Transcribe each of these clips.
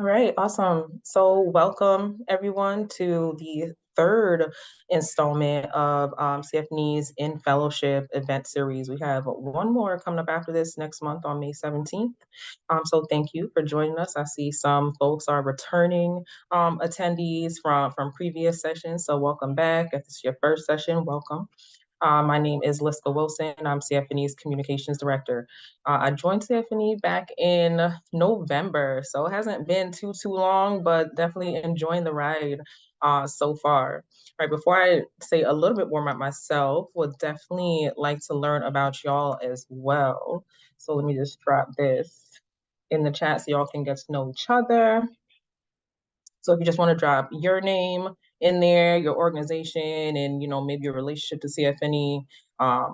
All right, awesome. So welcome everyone to the third installment of CFNE's In Fellowship event series. We have one more coming up after this next month on May 17th. So thank you for joining us. I see some folks are returning attendees from previous sessions. So welcome back. If this is your first session, welcome. My name is Liska Wilson. I'm CFNE's Communications Director. I joined CFNE back in November, so it hasn't been too long, but definitely enjoying the ride so far. Right, before I say a little bit more about myself, would definitely like to learn about y'all as well. So let me just drop this in the chat so y'all can get to know each other. So if you just want to drop your name in there, your organization, and maybe your relationship to CFNE,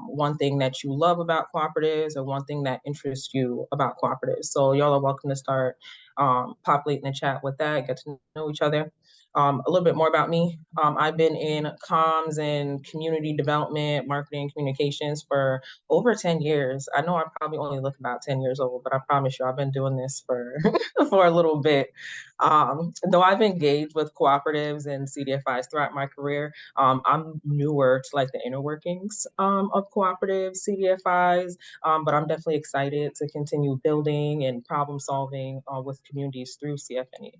one thing that you love about cooperatives, or one thing that interests you about cooperatives. So y'all are welcome to start populating the chat with that, get to know each other. A little bit more about me. I've been in comms and community development, marketing, communications for over 10 years. I know I probably only look about 10 years old, but I promise you I've been doing this for for a little bit. Though I've engaged with cooperatives and CDFIs throughout my career, I'm newer to like the inner workings of cooperatives, CDFIs, but I'm definitely excited to continue building and problem solving with communities through CFNE.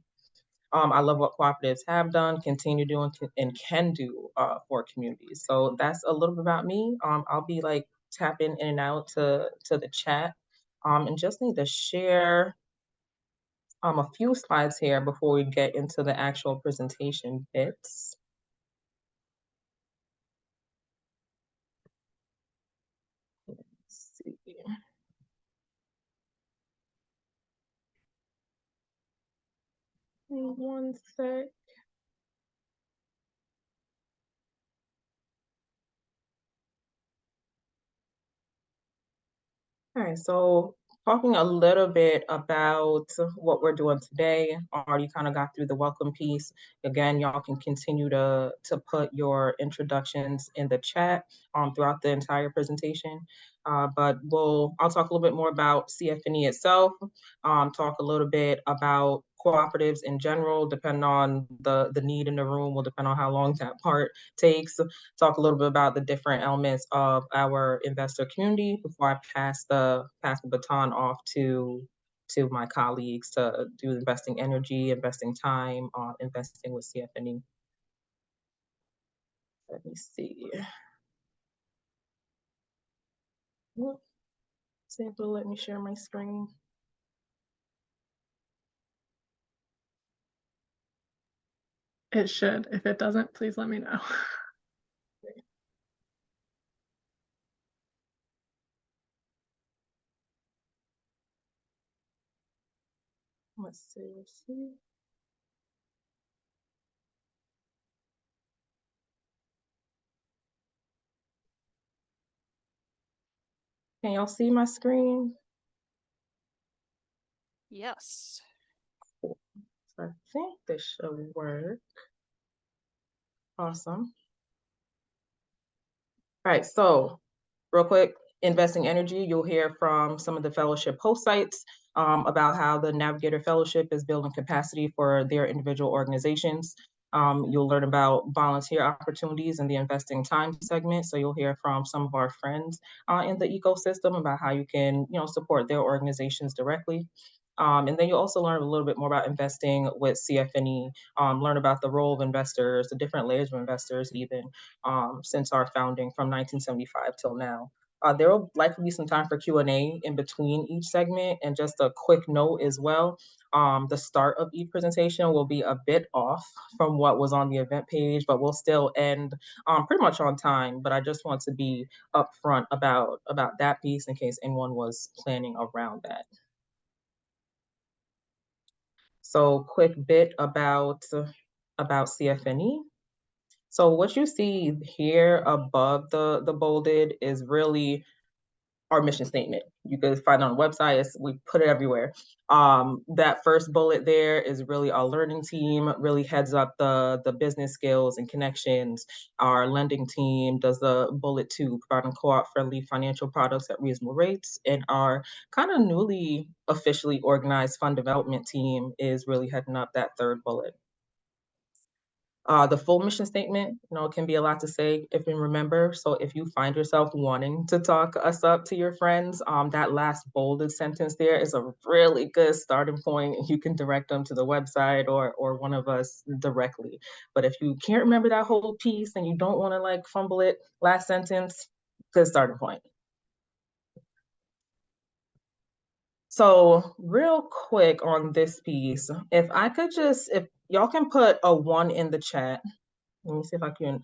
I love what cooperatives have done, continue doing, and can do for communities. So that's a little bit about me. I'll be like tapping in and out to the chat, and just need to share a few slides here before we get into the actual presentation bits. Let's see. One sec. All right, so talking a little bit about what we're doing today. Already kind of got through the welcome piece. Again, y'all can continue to put your introductions in the chat throughout the entire presentation. But I'll talk a little bit more about CFNE itself, talk a little bit about cooperatives in general, depending on the need in the room, will depend on how long that part takes. Talk a little bit about the different elements of our investor community before I pass the baton off to my colleagues to do investing energy, investing time, investing with CFNE. Let me see. Sample, let me share my screen. It should. If it doesn't, please let me know. Let's see. Can y'all see my screen? Yes. Cool. So I think this should work. Awesome. All right, so real quick, investing energy, you'll hear from some of the fellowship host sites about how the Navigator Fellowship is building capacity for their individual organizations. You'll learn about volunteer opportunities in the investing time segment. So you'll hear from some of our friends in the ecosystem about how you can, support their organizations directly. And then you'll also learn a little bit more about investing with CFNE, learn about the role of investors, the different layers of investors, even since our founding from 1975 till now. There will likely be some time for Q&A in between each segment. And just a quick note as well, the start of each presentation will be a bit off from what was on the event page, but we'll still end pretty much on time. But I just want to be upfront about that piece in case anyone was planning around that. So quick bit about CFNE. So what you see here above the bolded is really our mission statement. You can find it on the website. We put it everywhere. That first bullet there is really our learning team, really heads up the business skills and connections. Our lending team does the bullet 2, providing co-op friendly financial products at reasonable rates. And our kind of newly officially organized fund development team is really heading up that third bullet. The full mission statement, can be a lot to say if you remember. So if you find yourself wanting to talk us up to your friends, that last bolded sentence there is a really good starting point. You can direct them to the website or one of us directly. But if you can't remember that whole piece and you don't want to like fumble it, last sentence, good starting point. So real quick on this piece, if y'all can put a 1 in the chat. Let me see if I can.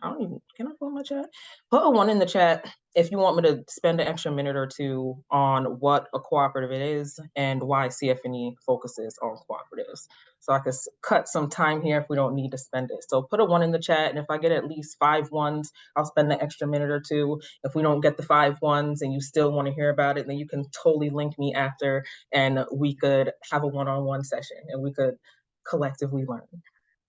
Can I put my chat? Put a 1 in the chat if you want me to spend an extra minute or two on what a cooperative it is and why CFNE focuses on cooperatives. So I could cut some time here if we don't need to spend it. So put a 1 in the chat, and if I get at least 5 1s, I'll spend an extra minute or two. If we don't get the 5 1s and you still want to hear about it, then you can totally link me after, and we could have a one-on-one session and we could collectively learn.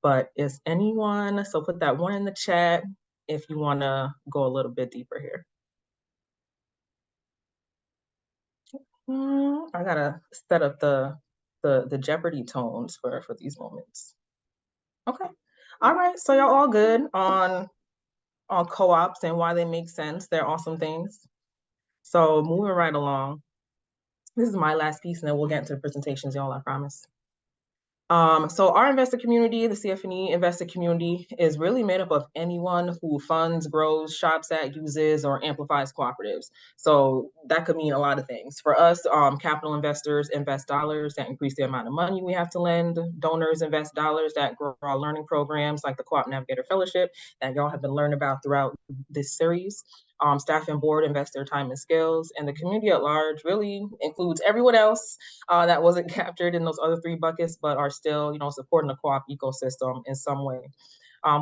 But is anyone, so put that 1 in the chat if you want to go a little bit deeper here. I gotta set up the Jeopardy tones for these moments. Okay. All right. So y'all all good on co-ops and why they make sense. They're awesome things. So moving right along. This is my last piece, and then we'll get into the presentations, y'all, I promise. So our investor community, the CFNE investor community, is really made up of anyone who funds, grows, shops at, uses, or amplifies cooperatives. So that could mean a lot of things. For us, capital investors invest dollars that increase the amount of money we have to lend. Donors invest dollars that grow our learning programs like the Co-op Navigator Fellowship that y'all have been learning about throughout this series. Staff and board invest their time and skills, and the community at large really includes everyone else that wasn't captured in those other 3 buckets, but are still, supporting the co-op ecosystem in some way.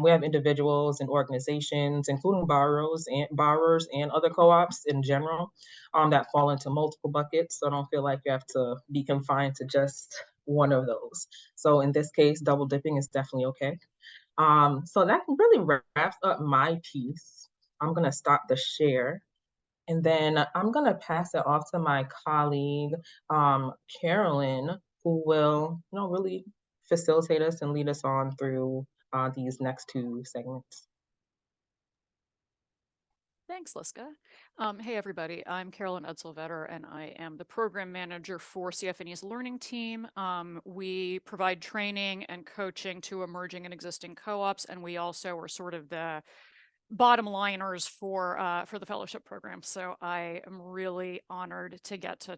We have individuals and organizations, including borrowers and other co-ops in general, that fall into multiple buckets. So don't feel like you have to be confined to just one of those. So in this case, double dipping is definitely okay. So that really wraps up my piece. I'm gonna stop the share. And then I'm going to pass it off to my colleague, Carolyn, who will, really facilitate us and lead us on through these next 2 segments. Thanks, Liska. Hey, everybody. I'm Carolyn Edsel-Vetter, and I am the program manager for CFNE's learning team. We provide training and coaching to emerging and existing co-ops, and we also are sort of the bottom liners for the fellowship program. So I am really honored to get to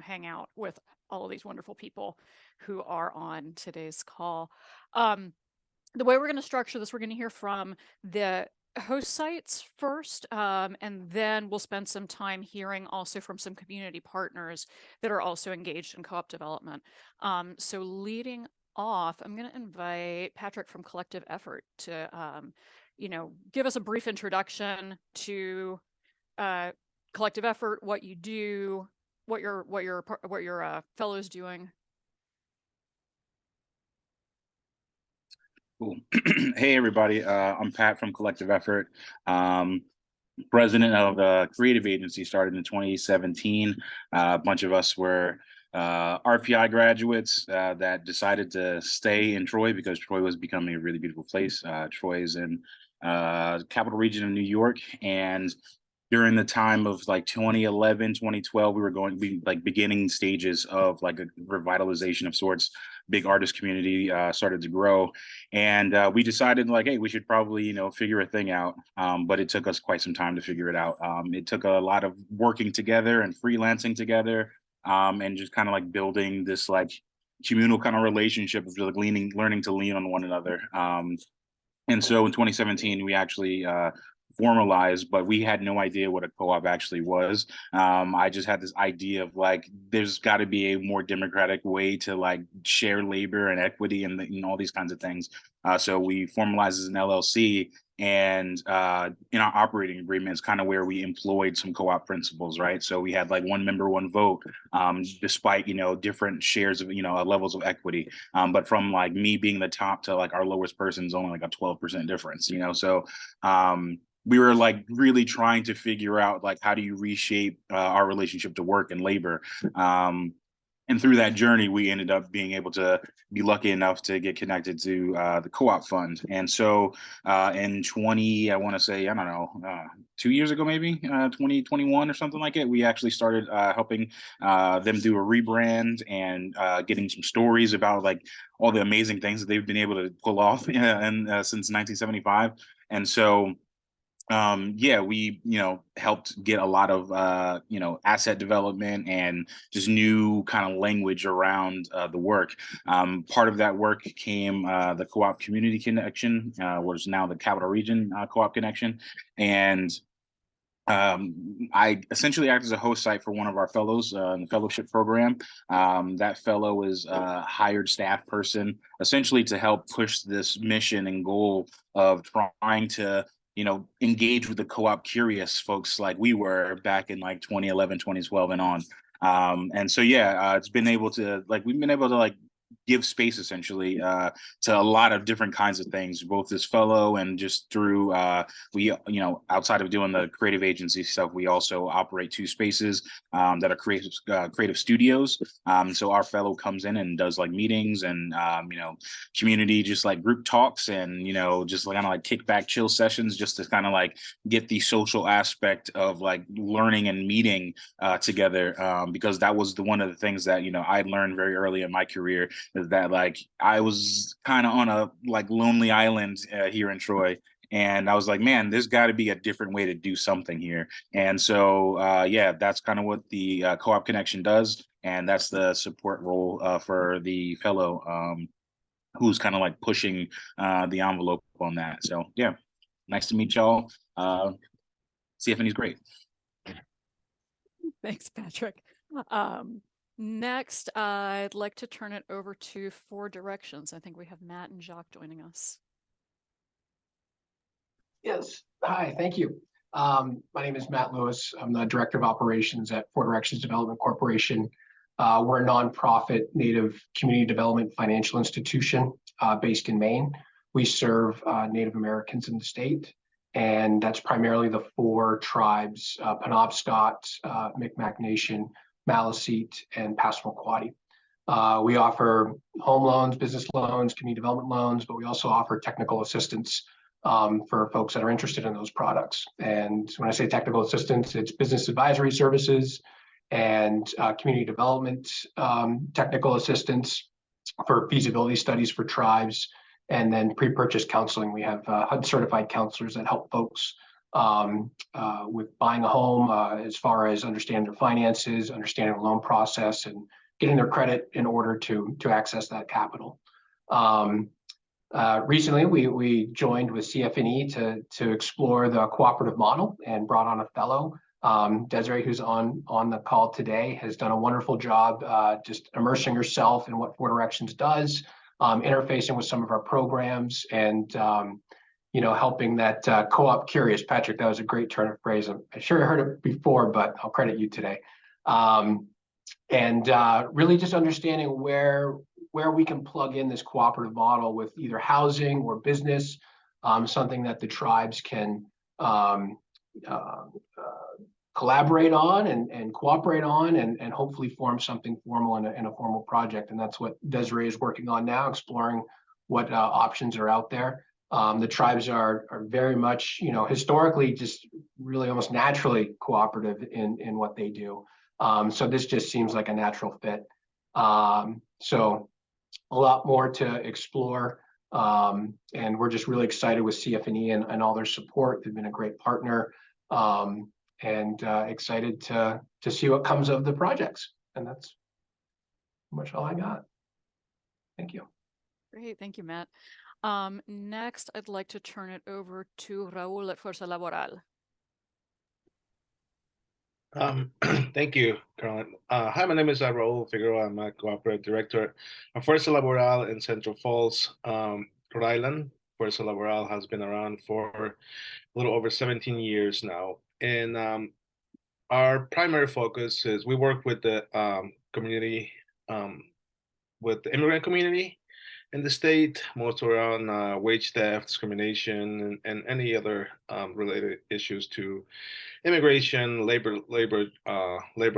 hang out with all of these wonderful people who are on today's call. The way we're going to structure this, we're going to hear from the host sites first, and then we'll spend some time hearing also from some community partners that are also engaged in co-op development. So leading off, I'm going to invite Patrick from Collective Effort to give us a brief introduction to Collective Effort, what you do, what your fellow's doing. Cool. Hey, everybody. I'm Pat from Collective Effort, president of the creative agency, started in 2017. A bunch of us were RPI graduates that decided to stay in Troy because Troy was becoming a really beautiful place. Troy is in capital region of New York, and during the time of like 2011, 2012, we were beginning stages of like a revitalization of sorts. Big artist community started to grow, and we decided like, hey, we should probably figure a thing out. But it took us quite some time to figure it out. It took a lot of working together and freelancing together, and just kind of like building this like communal kind of relationship of like learning to lean on one another. And so in 2017, we actually formalized, but we had no idea what a co-op actually was. I just had this idea of like, there's got to be a more democratic way to like share labor and equity and all these kinds of things. So we formalized as an LLC, And in our operating agreement is kind of where we employed some co-op principles, right? So we had like one member, one vote, despite, different shares of, levels of equity. But from like me being the top to like our lowest person is only like a 12% difference, so we were like really trying to figure out like how do you reshape our relationship to work and labor. And through that journey, we ended up being able to be lucky enough to get connected to the Co-op Fund. And so in 20, I want to say, I don't know, 2 years ago, maybe 2021 or something like it, we actually started helping them do a rebrand and getting some stories about like all the amazing things that they've been able to pull off since 1975. And so we helped get a lot of asset development and just new kind of language around the work. Part of that work came the Co-op Community Connection, which is now the Capital Region Co-op Connection. And I essentially act as a host site for one of our fellows in the fellowship program. That fellow is a hired staff person, essentially to help push this mission and goal of trying to engage with the co-op curious folks like we were back in like 2011, 2012 and on. And so, it's been able to we've been able to like give space essentially to a lot of different kinds of things, both this fellow and just through we outside of doing the creative agency stuff, we also operate 2 spaces that are creative studios. So our fellow comes in and does like meetings and community just like group talks and just kind of like kickback chill sessions just to kind of like get the social aspect of like learning and meeting together, because that was one of the things that I learned very early in my career, is that like I was kind of on a like lonely island here in Troy. And I was like, man, there's got to be a different way to do something here. And so, that's kind of what the Co-op Connection does. And that's the support role for the fellow who's kind of like pushing the envelope on that. So, nice to meet y'all. CFNE is great. Thanks, Patrick. Next, I'd like to turn it over to 4 Directions. I think we have Matt and Jacques joining us. Yes. Hi, thank you. My name is Matt Lewis. I'm the Director of Operations at 4 Directions Development Corporation. We're a nonprofit Native community development financial institution based in Maine. We serve Native Americans in the state, and that's primarily the 4 tribes, Penobscot, Micmac Nation, Maliseet, and Passamaquoddy. We offer home loans, business loans, community development loans, but we also offer technical assistance for folks that are interested in those products. And when I say technical assistance, it's business advisory services and community development technical assistance for feasibility studies for tribes, and then pre-purchase counseling. We have HUD certified counselors that help folks with buying a home, as far as understanding their finances, understanding the loan process, and getting their credit in order to access that capital. Recently, we joined with CFNE to explore the cooperative model and brought on a fellow. Desiree, who's on the call today, has done a wonderful job just immersing herself in what 4 Directions does, interfacing with some of our programs, and helping that co-op curious. Patrick, that was a great turn of phrase. I'm sure I heard it before, but I'll credit you today. And really just understanding where we can plug in this cooperative model with either housing or business, something that the tribes can collaborate on and cooperate on, and hopefully form something formal in a formal project. And that's what Desiree is working on now, exploring what options are out there. The tribes are very much, historically, just really almost naturally cooperative in what they do. So this just seems like a natural fit. So a lot more to explore. And we're just really excited with CFNE and all their support. They've been a great partner, and excited to see what comes of the projects. And that's pretty much all I got. Thank you. Great, thank you, Matt. Next, I'd like to turn it over to Raul at Fuerza Laboral. Thank you, Carolyn. Hi, my name is Raul Figueroa. I'm a cooperative director at Fuerza Laboral in Central Falls, Rhode Island, Fuerza Laboral has been around for a little over 17 years now. And our primary focus is we work with the community, with the immigrant community in the state, most around wage theft, discrimination, and any other related issues to immigration, labor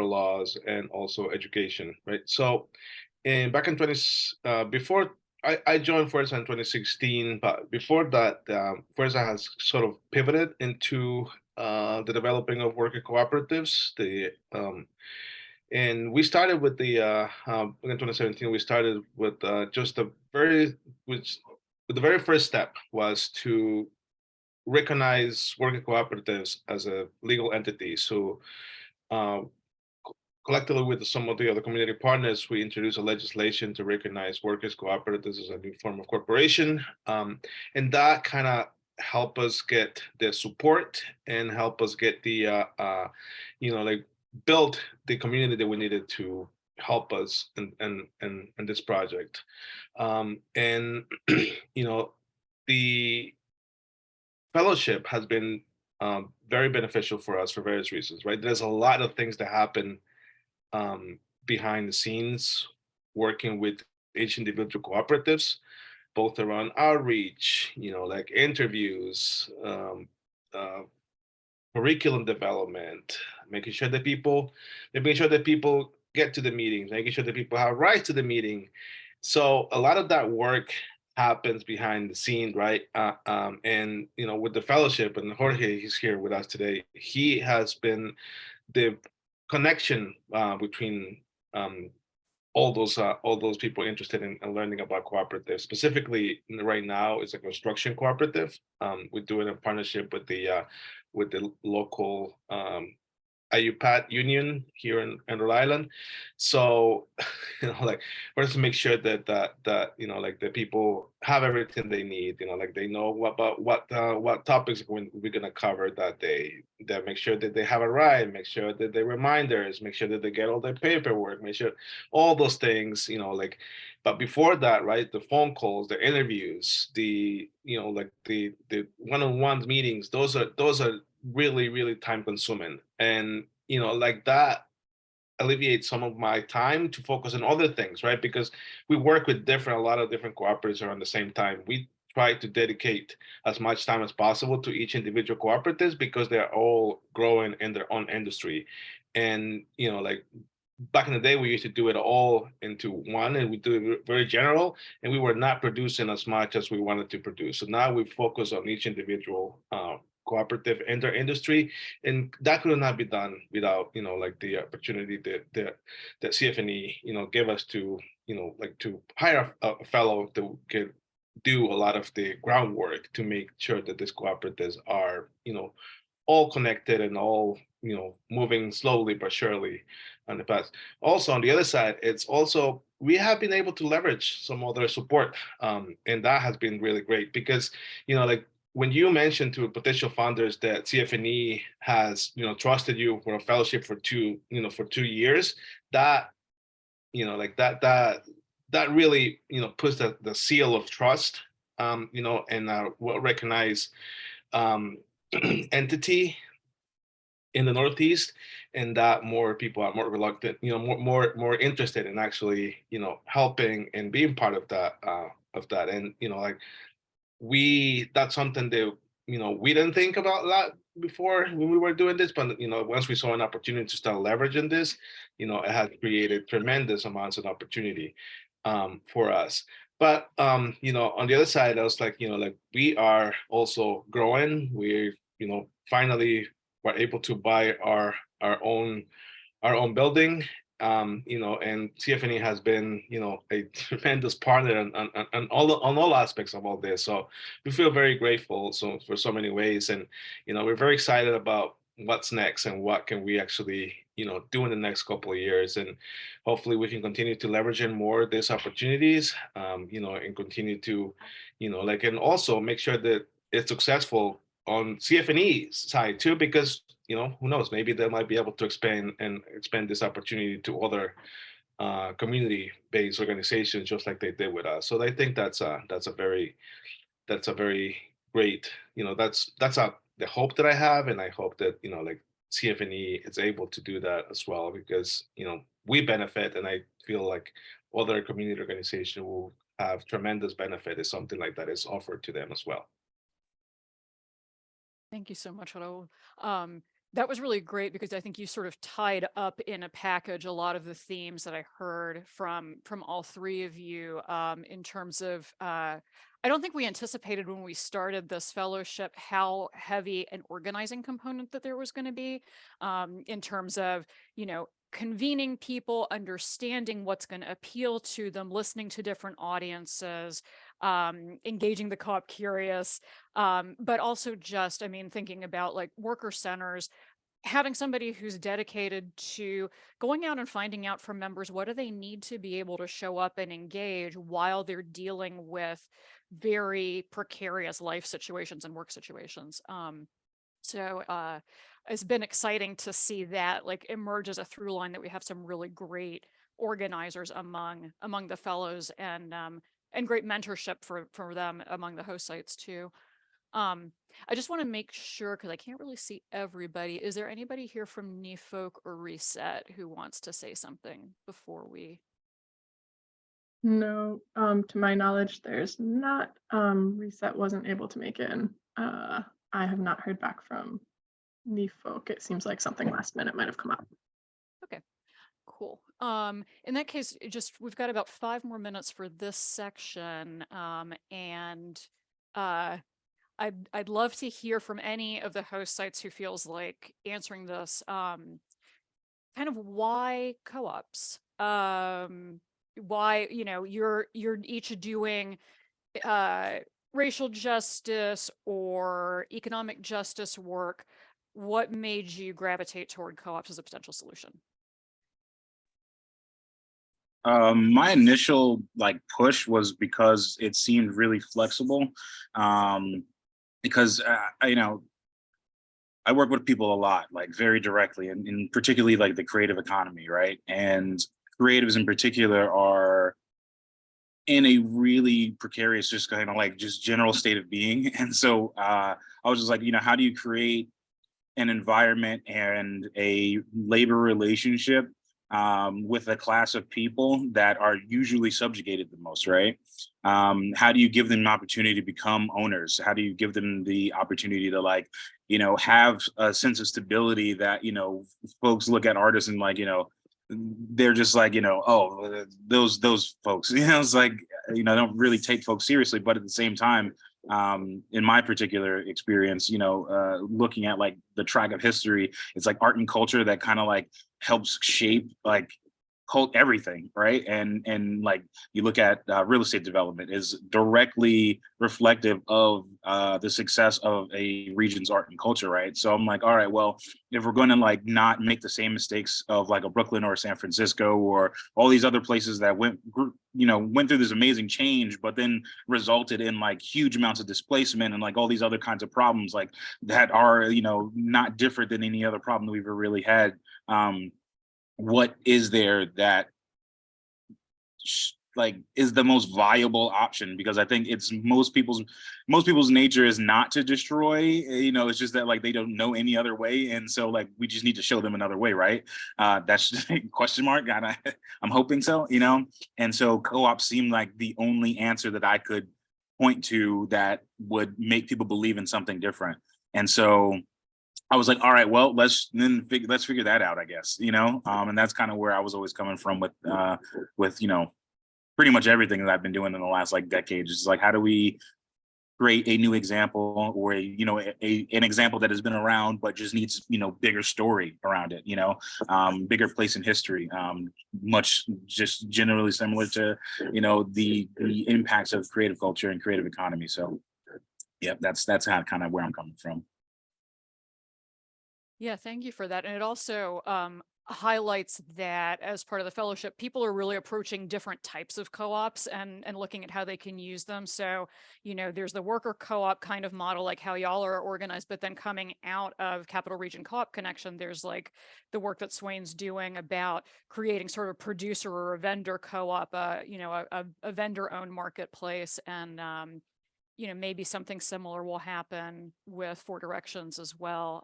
laws, and also education, right? So, and back in before I joined Fuerza in 2016, but before that, Fuerza has sort of pivoted into the developing of worker cooperatives. And we started with in 2017. We started with just the very first step was to recognize worker cooperatives as a legal entity. So uh, collectively with some of the other community partners, we introduced a legislation to recognize workers cooperatives as a new form of corporation. And that kind of help us get the support and help us get like build the community that we needed to help us in this project. And the fellowship has been very beneficial for us for various reasons, right? There's a lot of things that happen behind the scenes working with each individual cooperatives, both around outreach, like interviews, curriculum development, making sure that people get to the meetings, making sure that people have rights to the meeting. So a lot of that work happens behind the scene, right? And with the fellowship, and Jorge, he's here with us today. He has been the connection between all those people interested in learning about cooperatives. Specifically, right now, it's a construction cooperative. We're doing a partnership with the local IUPAT union here in Rhode Island. So, like, we're just to make sure that like the people have everything they need. Like they know what topics we're gonna cover that day. That make sure that they have a ride, make sure that they reminders, make sure that they get all their paperwork, make sure all those things. Like, but before that, right, the phone calls, the interviews, the like the one-on-one meetings. Those are really, really time consuming, and like that alleviates some of my time to focus on other things, right? Because we work with a lot of different cooperatives around the same time. We try to dedicate as much time as possible to each individual cooperatives because they're all growing in their own industry. And like back in the day, we used to do it all into one, and we do it very general, and we were not producing as much as we wanted to produce. So now we focus on each individual cooperative in their industry, and that could not be done without like the opportunity that CFNE gave us to like to hire a fellow that could do a lot of the groundwork to make sure that these cooperatives are all connected and all moving slowly but surely on the path. Also, on the other side, it's also we have been able to leverage some other support, and that has been really great because like when you mentioned to potential founders that CFNE has trusted you for a fellowship for 2 years, that like that really puts the seal of trust, and well-recognized entity in the Northeast, and that more people are more reluctant, more interested in actually helping and being part of that and like that's something that we didn't think about a lot before when we were doing this, but once we saw an opportunity to start leveraging this, it has created tremendous amounts of opportunity for us. But on the other side, I was like like we are also growing. We finally were able to buy our own building, and CFNE has been a tremendous partner on all aspects of all this. So we feel very grateful for so many ways, and we're very excited about what's next and what can we actually do in the next couple of years, and hopefully we can continue to leverage in more of these opportunities, and continue to like, and also make sure that it's successful on CFNE's side too, because who knows, maybe they might be able to expand this opportunity to other community-based organizations just like they did with us. So I think that's a very that's a very great, that's the hope that I have, and I hope that like CFNE is able to do that as well, because we benefit, and I feel like other community organizations will have tremendous benefit if something like that is offered to them as well. Thank you so much, Raul. That was really great because I think you sort of tied up in a package a lot of the themes that I heard from all three of you in terms of, I don't think we anticipated when we started this fellowship how heavy an organizing component that there was going to be in terms of, convening people, understanding what's going to appeal to them, listening to different audiences, engaging the co-op curious, but also just, thinking about like worker centers, having somebody who's dedicated to going out and finding out from members what do they need to be able to show up and engage while they're dealing with very precarious life situations and work situations. So it's been exciting to see that like emerge as a through line, that we have some really great organizers among the fellows, and great mentorship for them among the host sites too. I just want to make sure, because I can't really see everybody. Is there anybody here from NEFOC or Reset who wants to say something before we? No, to my knowledge, there's not. Reset wasn't able to make it, and I have not heard back from NEFOC. It seems like something last minute might have come up. Okay, cool. In that case, we've got about 5 more minutes for this section, and I'd love to hear from any of the host sites who feels like answering this. Kind of why co-ops? Why, you're each doing racial justice or economic justice work. What made you gravitate toward co-ops as a potential solution? My initial push was because it seemed really flexible. Because I work with people a lot, very directly, and particularly the creative economy, right? And creatives in particular are in a really precarious, just kind of just general state of being. And so I was just like, how do you create an environment and a labor relationship with a class of people that are usually subjugated the most, right? How do you give them an opportunity to become owners? How do you give them the opportunity to have a sense of stability that, folks look at artists and they're just oh, those folks, it's don't really take folks seriously. But at the same time, in my particular experience, looking at the track of history, it's art and culture that kind of helps shape everything, right? And you look at real estate development is directly reflective of the success of a region's art and culture, right? So I'm all right, well, if we're going to not make the same mistakes of a Brooklyn or San Francisco or all these other places that went through this amazing change, but then resulted in huge amounts of displacement and all these other kinds of problems that are not different than any other problem that we've ever really had. What is there that is the most viable option? Because I think it's most people's nature is not to destroy, it's just that they don't know any other way, and so we just need to show them another way, right? That's just a question mark. I'm hoping so, and so co-op seemed like the only answer that I could point to that would make people believe in something different. And so I was like, all right, well, let's figure that out, I guess, and that's kind of where I was always coming from with pretty much everything that I've been doing in the last decade. It's how do we create a new example, or an example that has been around but just needs bigger story around it, bigger place in history, much just generally similar to the impacts of creative culture and creative economy. So yeah, that's how kind of where I'm coming from. Yeah, thank you for that. And it also highlights that as part of the fellowship, people are really approaching different types of co-ops and looking at how they can use them. So, there's the worker co-op kind of model, like how y'all are organized, but then coming out of Capital Region Co-op Connection, there's the work that Swain's doing about creating sort of producer or a vendor co-op, a vendor-owned marketplace. And maybe something similar will happen with Four Directions as well.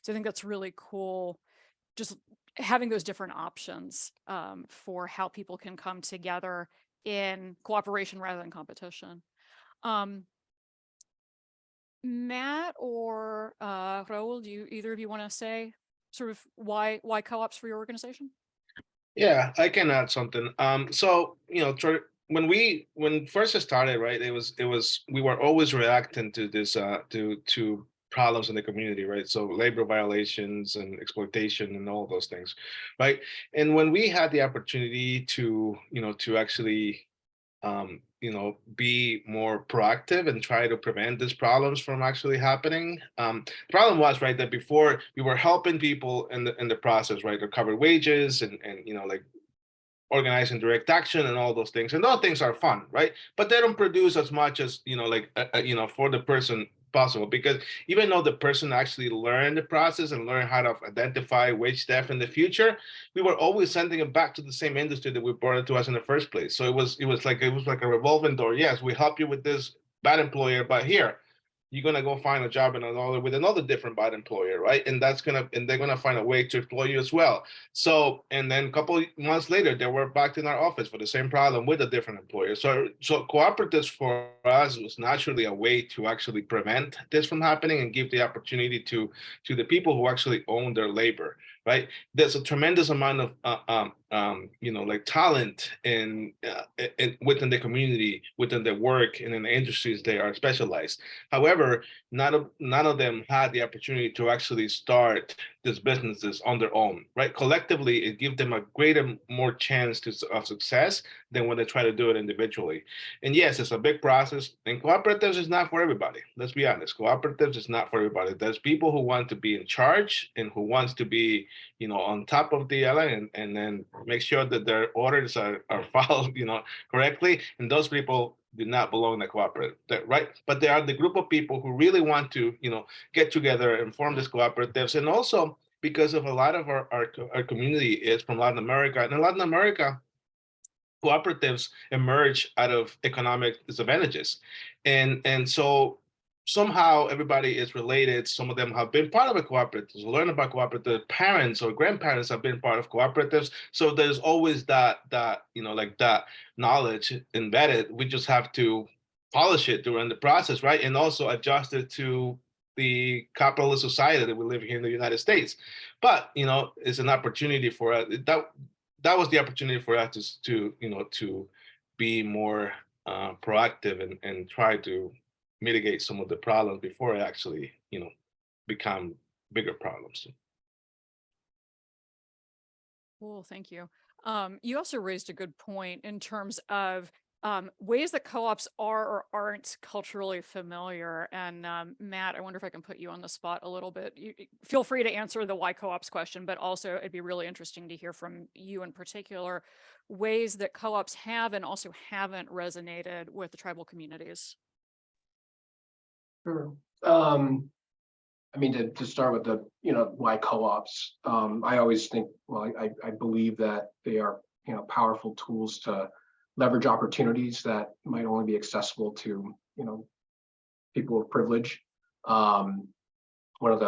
So I think that's really cool, just having those different options for how people can come together in cooperation rather than competition. Matt or Raul, do either of you want to say sort of why co-ops for your organization? Yeah, I can add something. So when first it started, right, it was we were always reacting to this to problems in the community, right? So labor violations and exploitation and all those things, right? And when we had the opportunity to to actually be more proactive and try to prevent these problems from actually happening. The problem was, right, that before we were helping people in the process, right, to cover wages and like organizing direct action and all those things. And those things are fun, right? But they don't produce as much as, for the person possible, because even though the person actually learned the process and learned how to identify wage theft in the future, we were always sending it back to the same industry that we brought it to us in the first place. So it was like a revolving door. Yes, we help you with this bad employer, but here, you're gonna go find a job with another different bad employer, right? And they're gonna find a way to exploit you as well. So, and then a couple of months later, they were back in our office for the same problem with a different employer. So cooperatives for us was naturally a way to actually prevent this from happening and give the opportunity to the people who actually own their labor, right? There's a tremendous amount of like talent in within the community, within the work, and in the industries they are specialized. However, none of them had the opportunity to actually start these businesses on their own, right? Collectively, it gives them a greater, more chance of success than when they try to do it individually. And yes, it's a big process. And cooperatives is not for everybody. Let's be honest. Cooperatives is not for everybody. There's people who want to be in charge and who wants to be, on top of the line and then make sure that their orders are followed, correctly. And those people do not belong in the cooperative, right? But they are the group of people who really want to, get together and form these cooperatives. And also because of a lot of our community is from Latin America. And in Latin America, cooperatives emerge out of economic disadvantages. And so somehow everybody is related. Some of them have been part of a cooperative, learn about cooperative. Parents or grandparents have been part of cooperatives. So there's always that like that knowledge embedded. We just have to polish it during the process, right? And also adjust it to the capitalist society that we live here in the United States. But it's an opportunity for us. That was the opportunity for us to be more proactive and try to mitigate some of the problems before it actually, become bigger problems. Cool, thank you. You also raised a good point in terms of ways that co-ops are or aren't culturally familiar. And Matt, I wonder if I can put you on the spot a little bit. Feel free to answer the why co-ops question, but also it'd be really interesting to hear from you in particular, ways that co-ops have and also haven't resonated with the tribal communities. Sure. I mean, to start with the, why co-ops, I always think, well, I believe that they are, powerful tools to leverage opportunities that might only be accessible to, people of privilege. One of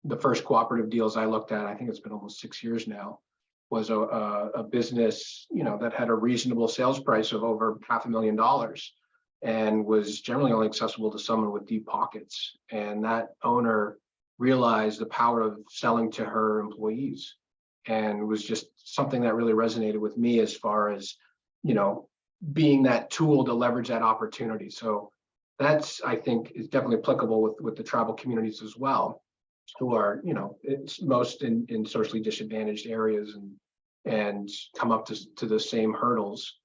the first cooperative deals I looked at, I think it's been almost 6 years now, was a business, that had a reasonable sales price of over $500,000 and was generally only accessible to someone with deep pockets. And that owner realized the power of selling to her employees, and it was just something that really resonated with me as far as, being that tool to leverage that opportunity. So that's, I think, is definitely applicable with the tribal communities as well, who are, it's most in socially disadvantaged areas and come up to the same hurdles.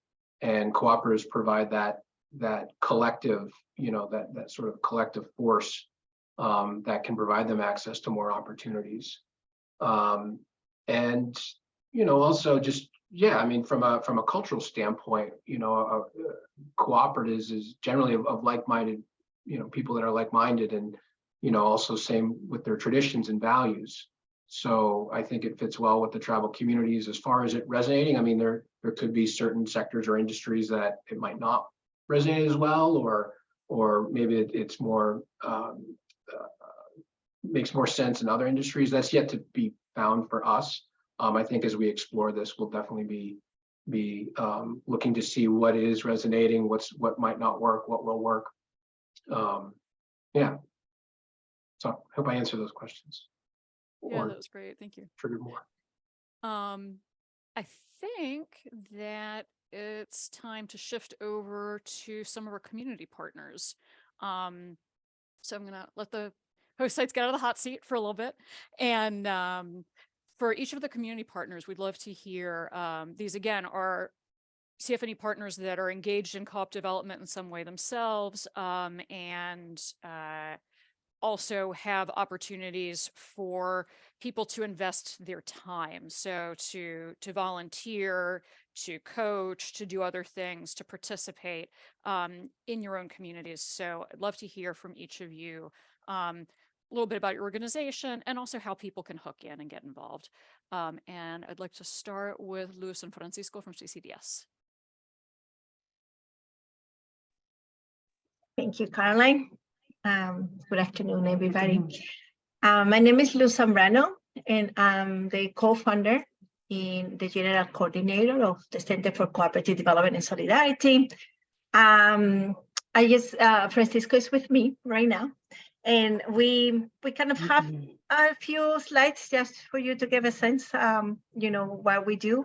And cooperatives provide that collective, that sort of collective force that can provide them access to more opportunities. And, also just, yeah, I mean, from a cultural standpoint, cooperatives is generally of like-minded, people that are like-minded, and, also same with their traditions and values. So I think it fits well with the tribal communities as far as it resonating. I mean, there could be certain sectors or industries that it might not resonate as well, or or maybe it's more makes more sense in other industries. That's yet to be found for us. I think as we explore this, we'll definitely be looking to see what is resonating, what might not work, what will work. Yeah. So I hope I answered those questions. Yeah, that was great. Thank you. Triggered more. I think that it's time to shift over to some of our community partners. So I'm gonna let the host sites get out of the hot seat for a little bit. And for each of the community partners, we'd love to hear, these again are CFNE partners that are engaged in co-op development in some way themselves, and also have opportunities for people to invest their time. So to volunteer, to coach, to do other things, to participate in your own communities. So I'd love to hear from each of you a little bit about your organization and also how people can hook in and get involved. And I'd like to start with Luis and Francisco from CCDS. Thank you, Caroline. Good afternoon, everybody. My name is Luz Zambrano, and I'm the co-founder and the general coordinator of the Center for Cooperative Development and Solidarity. Francisco is with me right now, and we kind of have a few slides just for you to give a sense, what we do.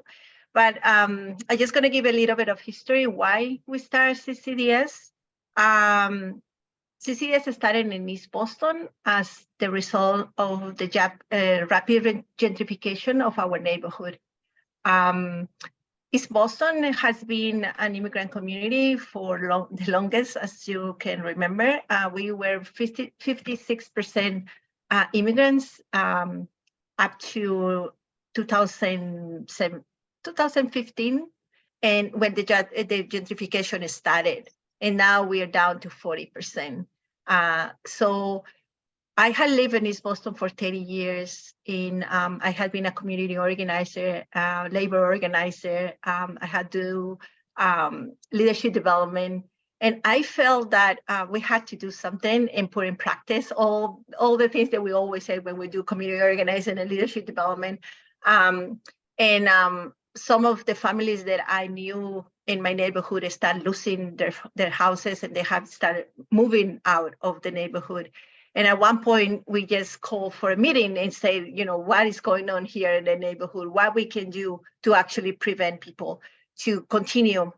But I'm just going to give a little bit of history why we started CCDS. CCDS started in East Boston as the result of the rapid gentrification of our neighborhood. East Boston has been an immigrant community for the longest, as you can remember. We were 56% immigrants up to 2015, and when the gentrification started. And now we are down to 40%. So I had lived in East Boston for 30 years. I had been a community organizer, labor organizer. I had to do leadership development. And I felt that we had to do something and put in practice all the things that we always say when we do community organizing and leadership development. Some of the families that I knew in my neighborhood started losing their houses, and they have started moving out of the neighborhood. And at one point, we just called for a meeting and say, what is going on here in the neighborhood, what we can do to actually prevent people to continue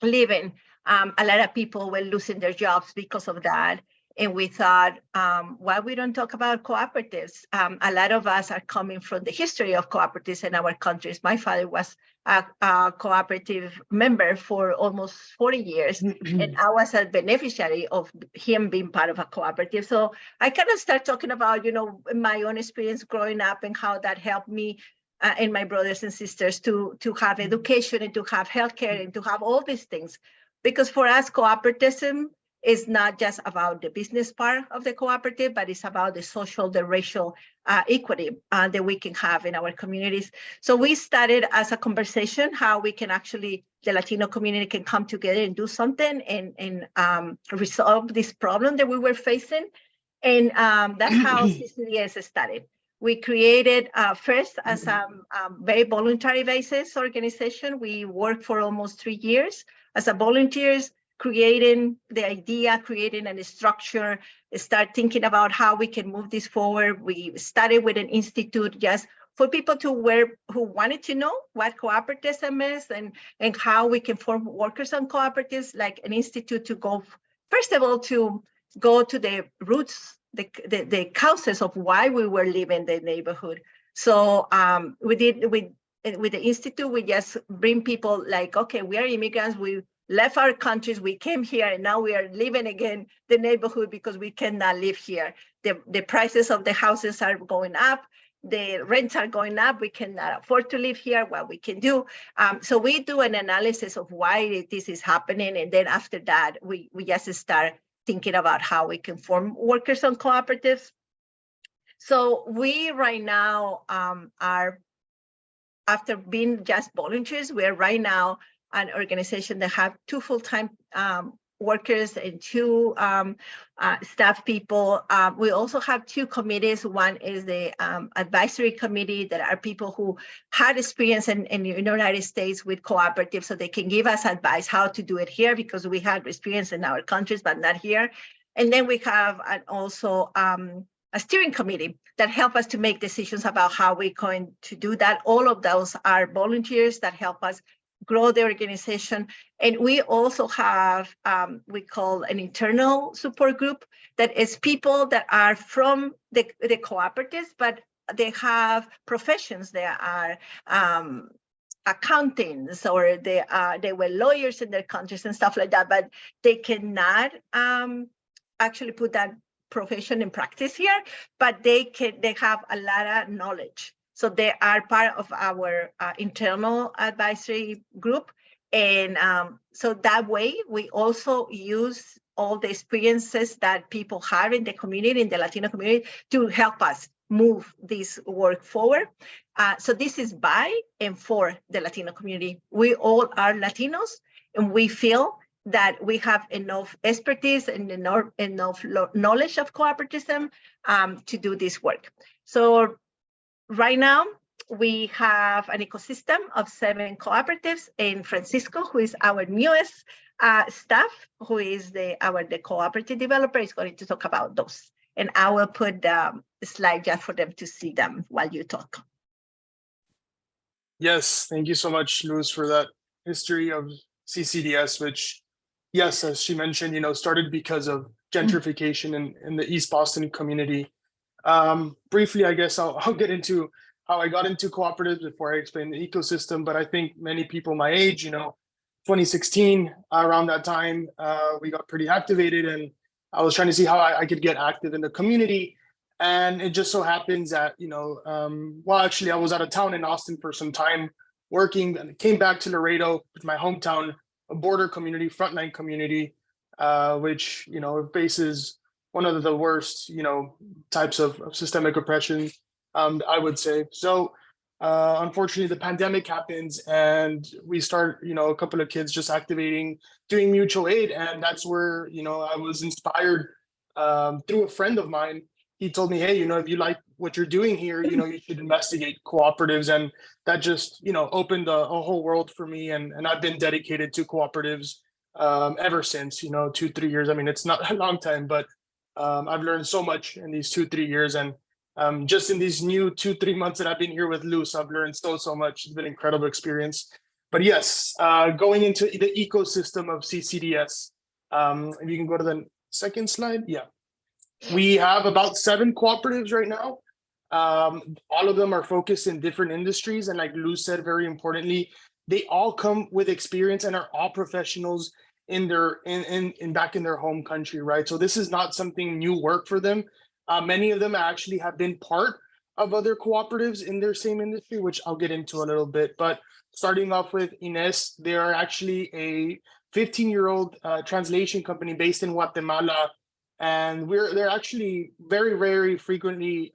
living. A lot of people were losing their jobs because of that. And we thought, why we don't talk about cooperatives? A lot of us are coming from the history of cooperatives in our countries. My father was a cooperative member for almost 40 years, and I was a beneficiary of him being part of a cooperative. So I kind of start talking about, my own experience growing up and how that helped me and my brothers and sisters to have education and to have healthcare and to have all these things. Because for us, cooperativism is not just about the business part of the cooperative, but it's about the social, the racial equity that we can have in our communities. So we started as a conversation, how we can actually, the Latino community can come together and do something and resolve this problem that we were facing. And that's how CCDS started. We created first as a very voluntary basis organization. We worked for almost 3 years as a volunteers, creating the idea, creating a structure, start thinking about how we can move this forward. We started with an institute just for people who wanted to know what cooperativism is and how we can form workers on cooperatives, like an institute to go, first of all, to go to the roots, the causes of why we were living in the neighborhood. So with the institute, we just bring people like, okay, we are immigrants, we left our countries, we came here, and now we are living again the neighborhood because we cannot live here. The prices of the houses are going up, the rents are going up, we cannot afford to live here, what we can do. So we do an analysis of why this is happening, and then after that, we just start thinking about how we can form workers on cooperatives. So we right now are, after being just volunteers, we are right now an organization that have 2 full-time workers and 2 staff people. We also have 2 committees. One is the advisory committee that are people who had experience in the United States with cooperatives, so they can give us advice how to do it here, because we had experience in our countries, but not here. And then we have also a steering committee that help us to make decisions about how we're going to do that. All of those are volunteers that help us grow the organization. And we also have, we call an internal support group that is people that are from the cooperatives, but they have professions. They are accountants, or they were lawyers in their countries and stuff like that, but they cannot actually put that profession in practice here, but they have a lot of knowledge. So they are part of our internal advisory group. And so that way, we also use all the experiences that people have in the community, in the Latino community, to help us move this work forward. So this is by and for the Latino community. We all are Latinos, and we feel that we have enough expertise and enough knowledge of cooperativism to do this work. So right now, we have an ecosystem of 7 cooperatives, and Francisco, who is our newest staff, who is the cooperative developer, is going to talk about those. And I will put the slide just for them to see them while you talk. Yes, thank you so much, Luz, for that history of CCDS, which, yes, as she mentioned, started because of gentrification in the East Boston community. Briefly, I guess I'll get into how I got into cooperatives before I explain the ecosystem, but I think many people my age, 2016, around that time, we got pretty activated, and I was trying to see how I could get active in the community. And it just so happens that, well, actually, I was out of town in Austin for some time working, and came back to Laredo, with my hometown, a border community, frontline community, which, faces one of the worst, types of systemic oppression, I would say. So unfortunately, the pandemic happens, and we start, a couple of kids just activating, doing mutual aid. And that's where, I was inspired through a friend of mine. He told me, hey, if you like what you're doing here, you should investigate cooperatives. And that just, opened a whole world for me. And I've been dedicated to cooperatives ever since, 2-3 years. I mean, it's not a long time, but I've learned so much in these 2-3 years. And just in these new 2-3 months that I've been here with Luz, I've learned so much. It's been an incredible experience. But yes, going into the ecosystem of CCDS, if you can go to the second slide. Yeah. We have about 7 cooperatives right now. All of them are focused in different industries. And like Luz said, very importantly, they all come with experience and are all professionals in their back in their home country, right? So this is not something new work for them. Many of them actually have been part of other cooperatives in their same industry, which I'll get into a little bit. But starting off with Ines, they are actually a 15-year-old translation company based in Guatemala. And they're actually very frequently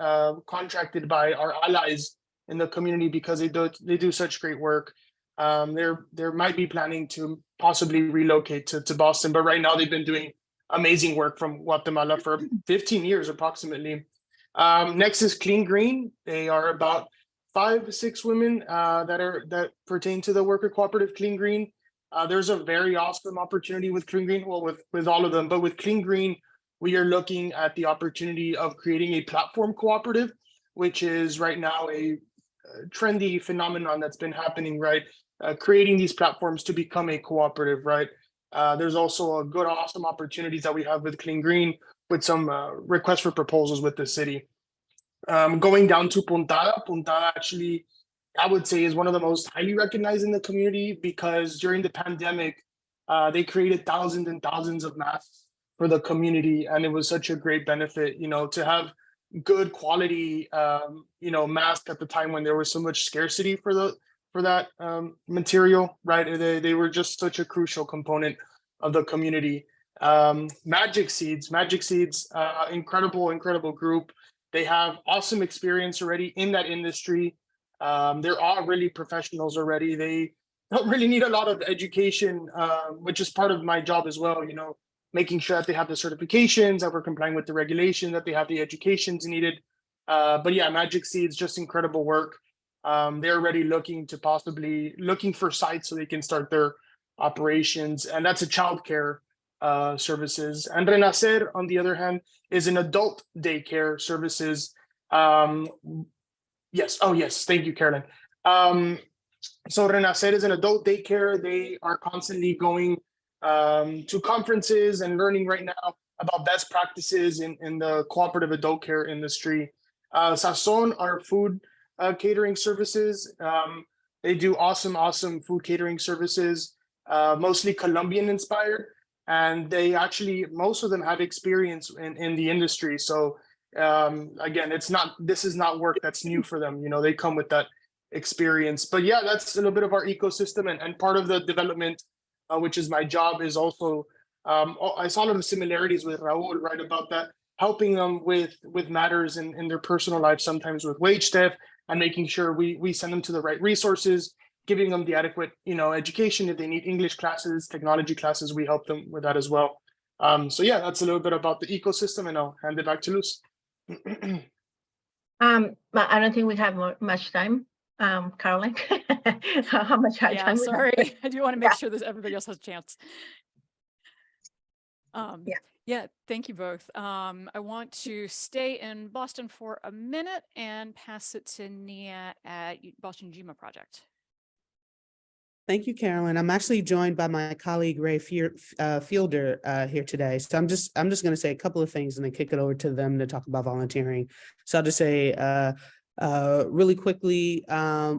contracted by our allies in the community because they do such great work. There might be planning to possibly relocate to Boston, but right now they've been doing amazing work from Guatemala for 15 years approximately. Next is Clean Green. They are about 5-6 women that pertain to the worker cooperative Clean Green. There's a very awesome opportunity with Clean Green, well, with all of them, but with Clean Green, we are looking at the opportunity of creating a platform cooperative, which is right now a trendy phenomenon that's been happening, right? Creating these platforms to become a cooperative, right? There's also a good, awesome opportunities that we have with Clean Green with some requests for proposals with the city. Going down to Puntada actually, I would say is one of the most highly recognized in the community because during the pandemic, they created thousands and thousands of masks for the community. And it was such a great benefit, to have good quality, mask at the time when there was so much scarcity for that material, right? They were just such a crucial component of the community. Magic Seeds, incredible group. They have awesome experience already in that industry. They're all really professionals already. don't really need a lot of education, which is part of my job as well, you know, making sure that they have the certifications, that we're complying with the regulation, that they have the educations needed. But yeah, Magic Seeds, just incredible work. They're already looking for sites so they can start their operations, and that's a childcare services. And Renacer, on the other hand, is an adult daycare services. Yes, oh yes, thank you, Carolyn. So Renacer is an adult daycare. They are constantly going to conferences and learning right now about best practices in the cooperative adult care industry. Sazon are food catering services. They do awesome food catering services, mostly Colombian inspired. And they actually, most of them have experience in the industry. So again, this is not work that's new for them. You know, they come with that experience. But yeah, that's a little bit of our ecosystem, and part of the development, which is my job, is also I saw a lot of similarities with Raul, right, about that, helping them with matters in their personal lives, sometimes with wage theft, and making sure we send them to the right resources, giving them the adequate, you know, education. If they need English classes, technology classes, we help them with that as well. So yeah, that's a little bit about the ecosystem, and I'll hand it back to Luz. But I don't think we have much time. Caroline, how much time? Yeah, sorry. I do want to make sure that everybody else has a chance. Yeah, thank you both. I want to stay in Boston for a minute and pass it to Nia at Boston GMA Project. Thank you, Carolyn. I'm actually joined by my colleague Ray Fielder here today. So I'm just going to say a couple of things and then kick it over to them to talk about volunteering. So I'll just say really quickly,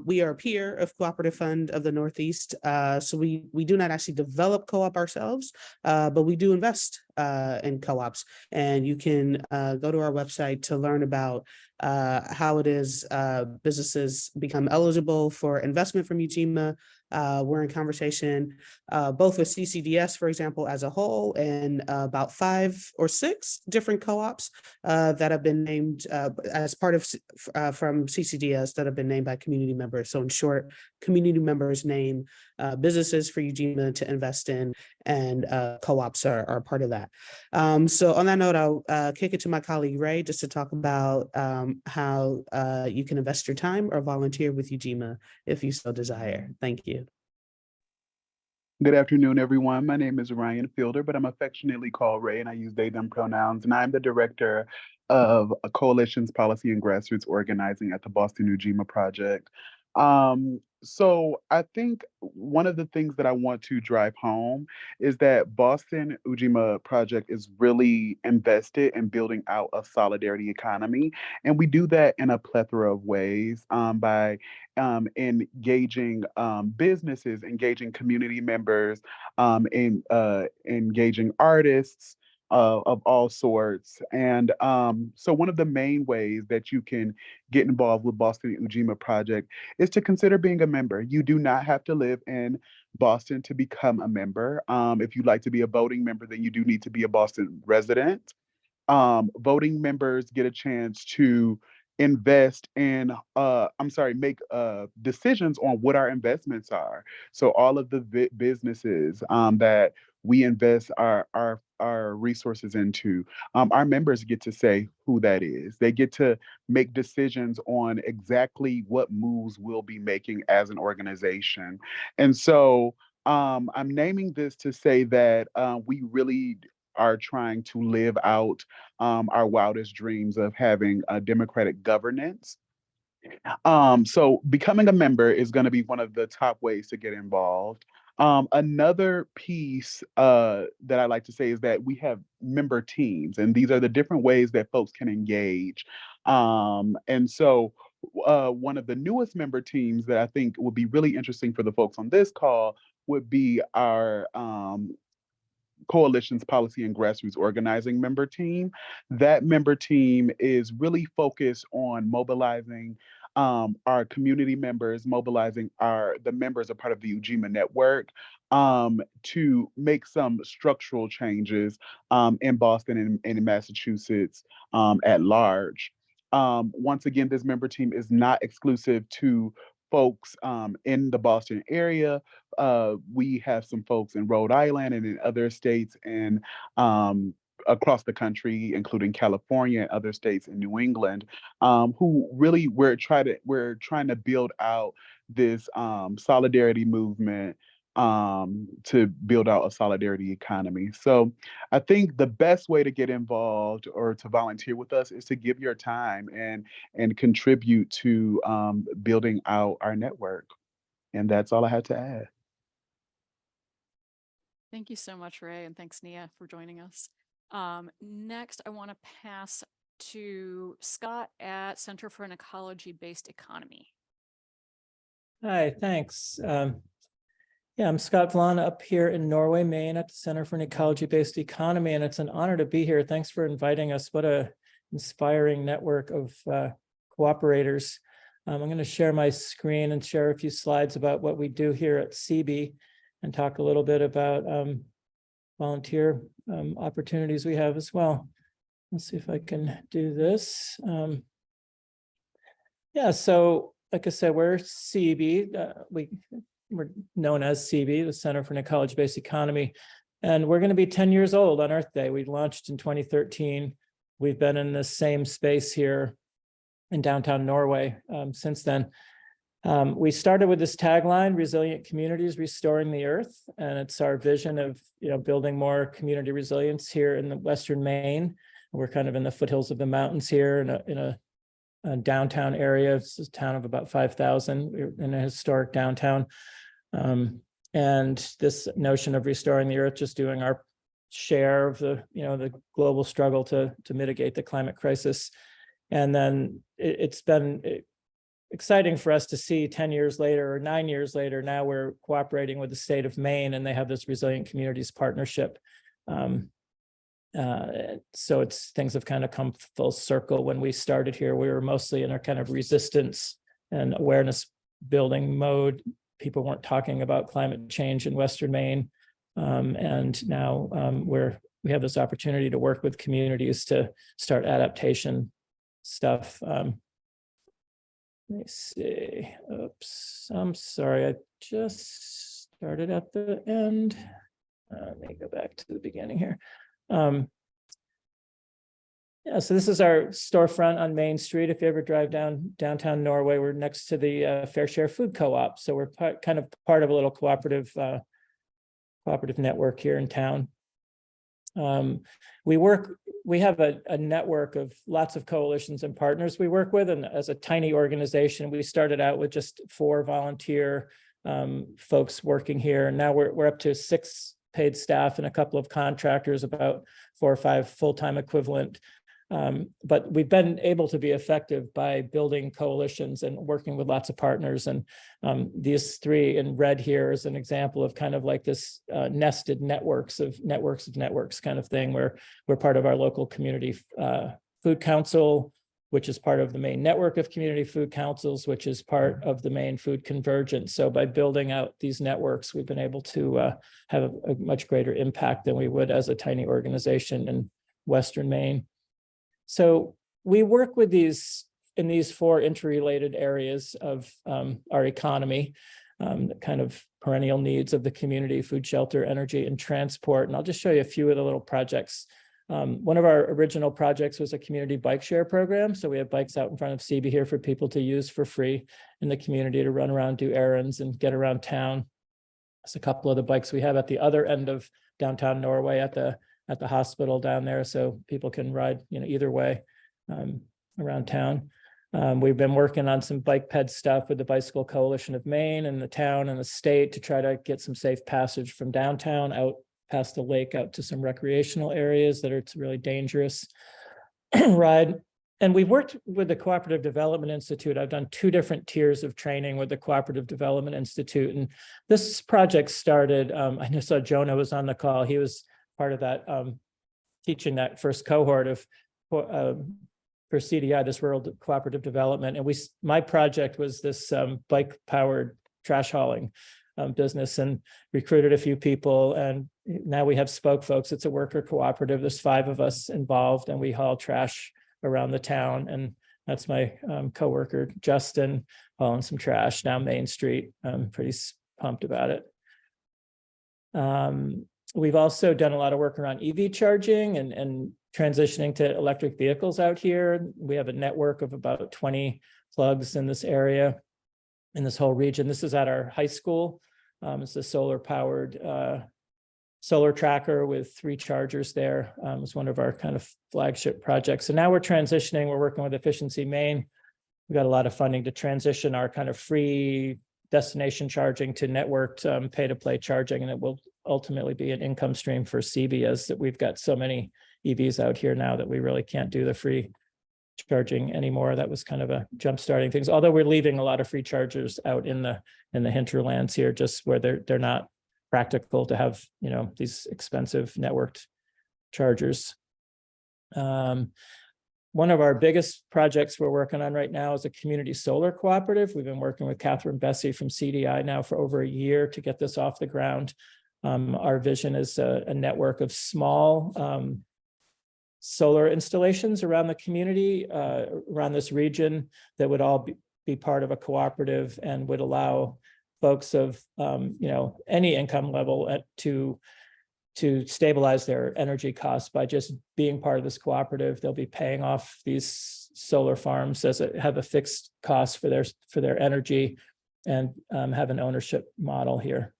we are a peer of Cooperative Fund of the Northeast. So we do not actually develop co-op ourselves, but we do invest in co-ops. And you can go to our website to learn about how it is businesses become eligible for investment from UGMA. We're in conversation both with CCDS, for example, as a whole, and about 5 or 6 different co-ops that have been named as part of from CCDS that have been named by community members. So in short, community members name businesses for UGMA to invest in, and co-ops are part of that. So on that note, I'll kick it to my colleague Ray just to talk about how you can invest your time or volunteer with UGMA if you so desire. Thank you. Good afternoon, everyone. My name is Ryan Fielder, but I'm affectionately called Ray, and I use they, them pronouns. And I'm the director of Coalitions, Policy, and Grassroots Organizing at the Boston UGMA Project. So I think one of the things that I want to drive home is that Boston UGMA Project is really invested in building out a solidarity economy. And we do that in a plethora of ways by engaging businesses, engaging community members, engaging artists, of all sorts. And so one of the main ways that you can get involved with Boston UGMA Project is to consider being a member. You do not have to live in Boston to become a member. If you'd like to be a voting member, then you do need to be a Boston resident. Voting members get a chance to invest in make decisions on what our investments are. So all of the businesses that we invest our resources into, our members get to say who that is. They get to make decisions on exactly what moves we'll be making as an organization. And so I'm naming this to say that we really are trying to live out our wildest dreams of having a democratic governance. So becoming a member is going to be one of the top ways to get involved. Another piece that I like to say is that we have member teams, and these are the different ways that folks can engage. And so one of the newest member teams that I think would be really interesting for the folks on this call would be our Coalitions, Policy, and Grassroots Organizing member team. That member team is really focused on mobilizing our community members, mobilizing the members are part of the UGMA network to make some structural changes in Boston and in Massachusetts at large. Once again, this member team is not exclusive to folks in the Boston area. We have some folks in Rhode Island and in other states and across the country, including California and other states in New England, who really we're trying to build out this solidarity movement to build out a solidarity economy. So I think the best way to get involved or to volunteer with us is to give your time and contribute to building out our network. And that's all I had to add. Thank you so much, Ray, and thanks, Nia, for joining us. Next, I want to pass to Scott at Center for an Ecology-Based Economy. Hi, thanks. Yeah, I'm Scott Vlan up here in Norway, Maine at the Center for an Ecology-Based Economy, and it's an honor to be here. Thanks for inviting us. What a inspiring network of cooperators. I'm going to share my screen and share a few slides about what we do here at CB and talk a little bit about volunteer opportunities we have as well. Let's see if I can do this. Yeah, so like I said, we're CB. We're known as CB, the Center for an Ecology-Based Economy, and we're going to be 10 years old on Earth Day. We launched in 2013. We've been in the same space here in downtown Norway since then. We started with this tagline, resilient communities restoring the earth, and it's our vision of building more community resilience here in the Western Maine. We're kind of in the foothills of the mountains here in a downtown area. It's a town of about 5,000. We're in a historic downtown. And this notion of restoring the earth, just doing our share of the global struggle to mitigate the climate crisis. And then it's been exciting for us to see 10 years later or 9 years later, now we're cooperating with the state of Maine and they have this Resilient Communities Partnership. So things have kind of come full circle. When we started here, we were mostly in our kind of resistance and awareness building mode. People weren't talking about climate change in Western Maine. And now we have this opportunity to work with communities to start adaptation stuff. Let me see. Oops, I'm sorry. I just started at the end. Let me go back to the beginning here. Yeah, so this is our storefront on Main Street. If you ever drive downtown Norway, we're next to the Fair Share Food Co-op. So we're kind of part of a little cooperative network here in town. We have a network of lots of coalitions and partners we work with, and as a tiny organization, we started out with just 4 volunteer folks working here, and now we're up to 6 paid staff and a couple of contractors, about 4 or 5 full-time equivalent. But we've been able to be effective by building coalitions and working with lots of partners. And these 3 in red here is an example of kind of like this nested networks of networks kind of thing, where we're part of our local community food council, which is part of the main network of community food councils, which is part of the main food convergence. So by building out these networks, we've been able to have a much greater impact than we would as a tiny organization in Western Maine. So we work with in these 4 interrelated areas of our economy, the kind of perennial needs of the community: food, shelter, energy, and transport. And I'll just show you a few of the little projects. One of our original projects was a community bike share program. So we have bikes out in front of CB here for people to use for free in the community to run around, do errands, and get around town. There's a couple of the bikes we have at the other end of downtown Norway at the hospital down there, so people can ride either way around town. We've been working on some bike ped stuff with the Bicycle Coalition of Maine and the town and the state to try to get some safe passage from downtown out past the lake out to some recreational areas that are really dangerous ride. And we've worked with the Cooperative Development Institute. I've done 2 different tiers of training with the Cooperative Development Institute. And this project started, I just saw Jonah was on the call. He was part of that, teaching that first cohort of for CDI, this Rural Cooperative Development. And my project was this bike-powered trash hauling business, and recruited a few people. And now we have spoke folks. It's a worker cooperative. There's 5 of us involved, and we haul trash around the town. And That's my coworker, Justin, hauling some trash down Main Street. I'm pretty pumped about it. We've also done a lot of work around EV charging and transitioning to electric vehicles out here. We have a network of about 20 plugs in this area, in this whole region. This is at our high school. It's a solar powered solar tracker with 3 chargers there. It's one of our kind of flagship projects. So now we're transitioning, we're working with Efficiency Maine. We've got a lot of funding to transition our kind of free destination charging to networked pay-to-play charging, and it will ultimately be an income stream for CB, as that we've got so many EVs out here now that we really can't do the free charging anymore. That was kind of a jump starting things, although we're leaving a lot of free chargers out in the hinterlands here, just where they're not practical to have, you know, these expensive networked chargers. One of our biggest projects we're working on right now is a community solar cooperative. We've been working with Catherine Bessie from CDI now for over a year to get this off the ground. Our vision is a network of small solar installations around the community, around this region, that would all be part of a cooperative and would allow folks of you know, any income level to stabilize their energy costs by just being part of this cooperative. They'll be paying off these solar farms as have a fixed cost for their energy, and have an ownership model here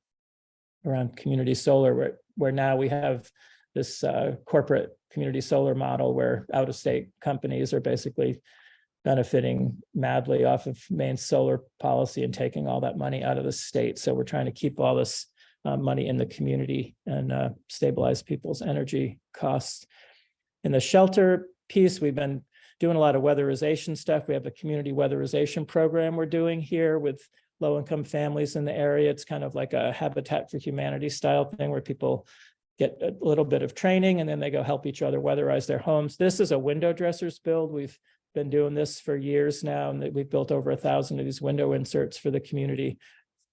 around community solar, where now we have this corporate community solar model where out-of-state companies are basically benefiting madly off of Maine's solar policy and taking all that money out of the state. So we're trying to keep all this money in the community and stabilize people's energy costs. In the shelter piece, we've been doing a lot of weatherization stuff. We have a community weatherization program we're doing here with low-income families in the area. It's kind of like a Habitat for Humanity style thing where people get a little bit of training and then they go help each other weatherize their homes. This is a window dressers build. We've been doing this for years now, and we've built over 1,000 of these window inserts for the community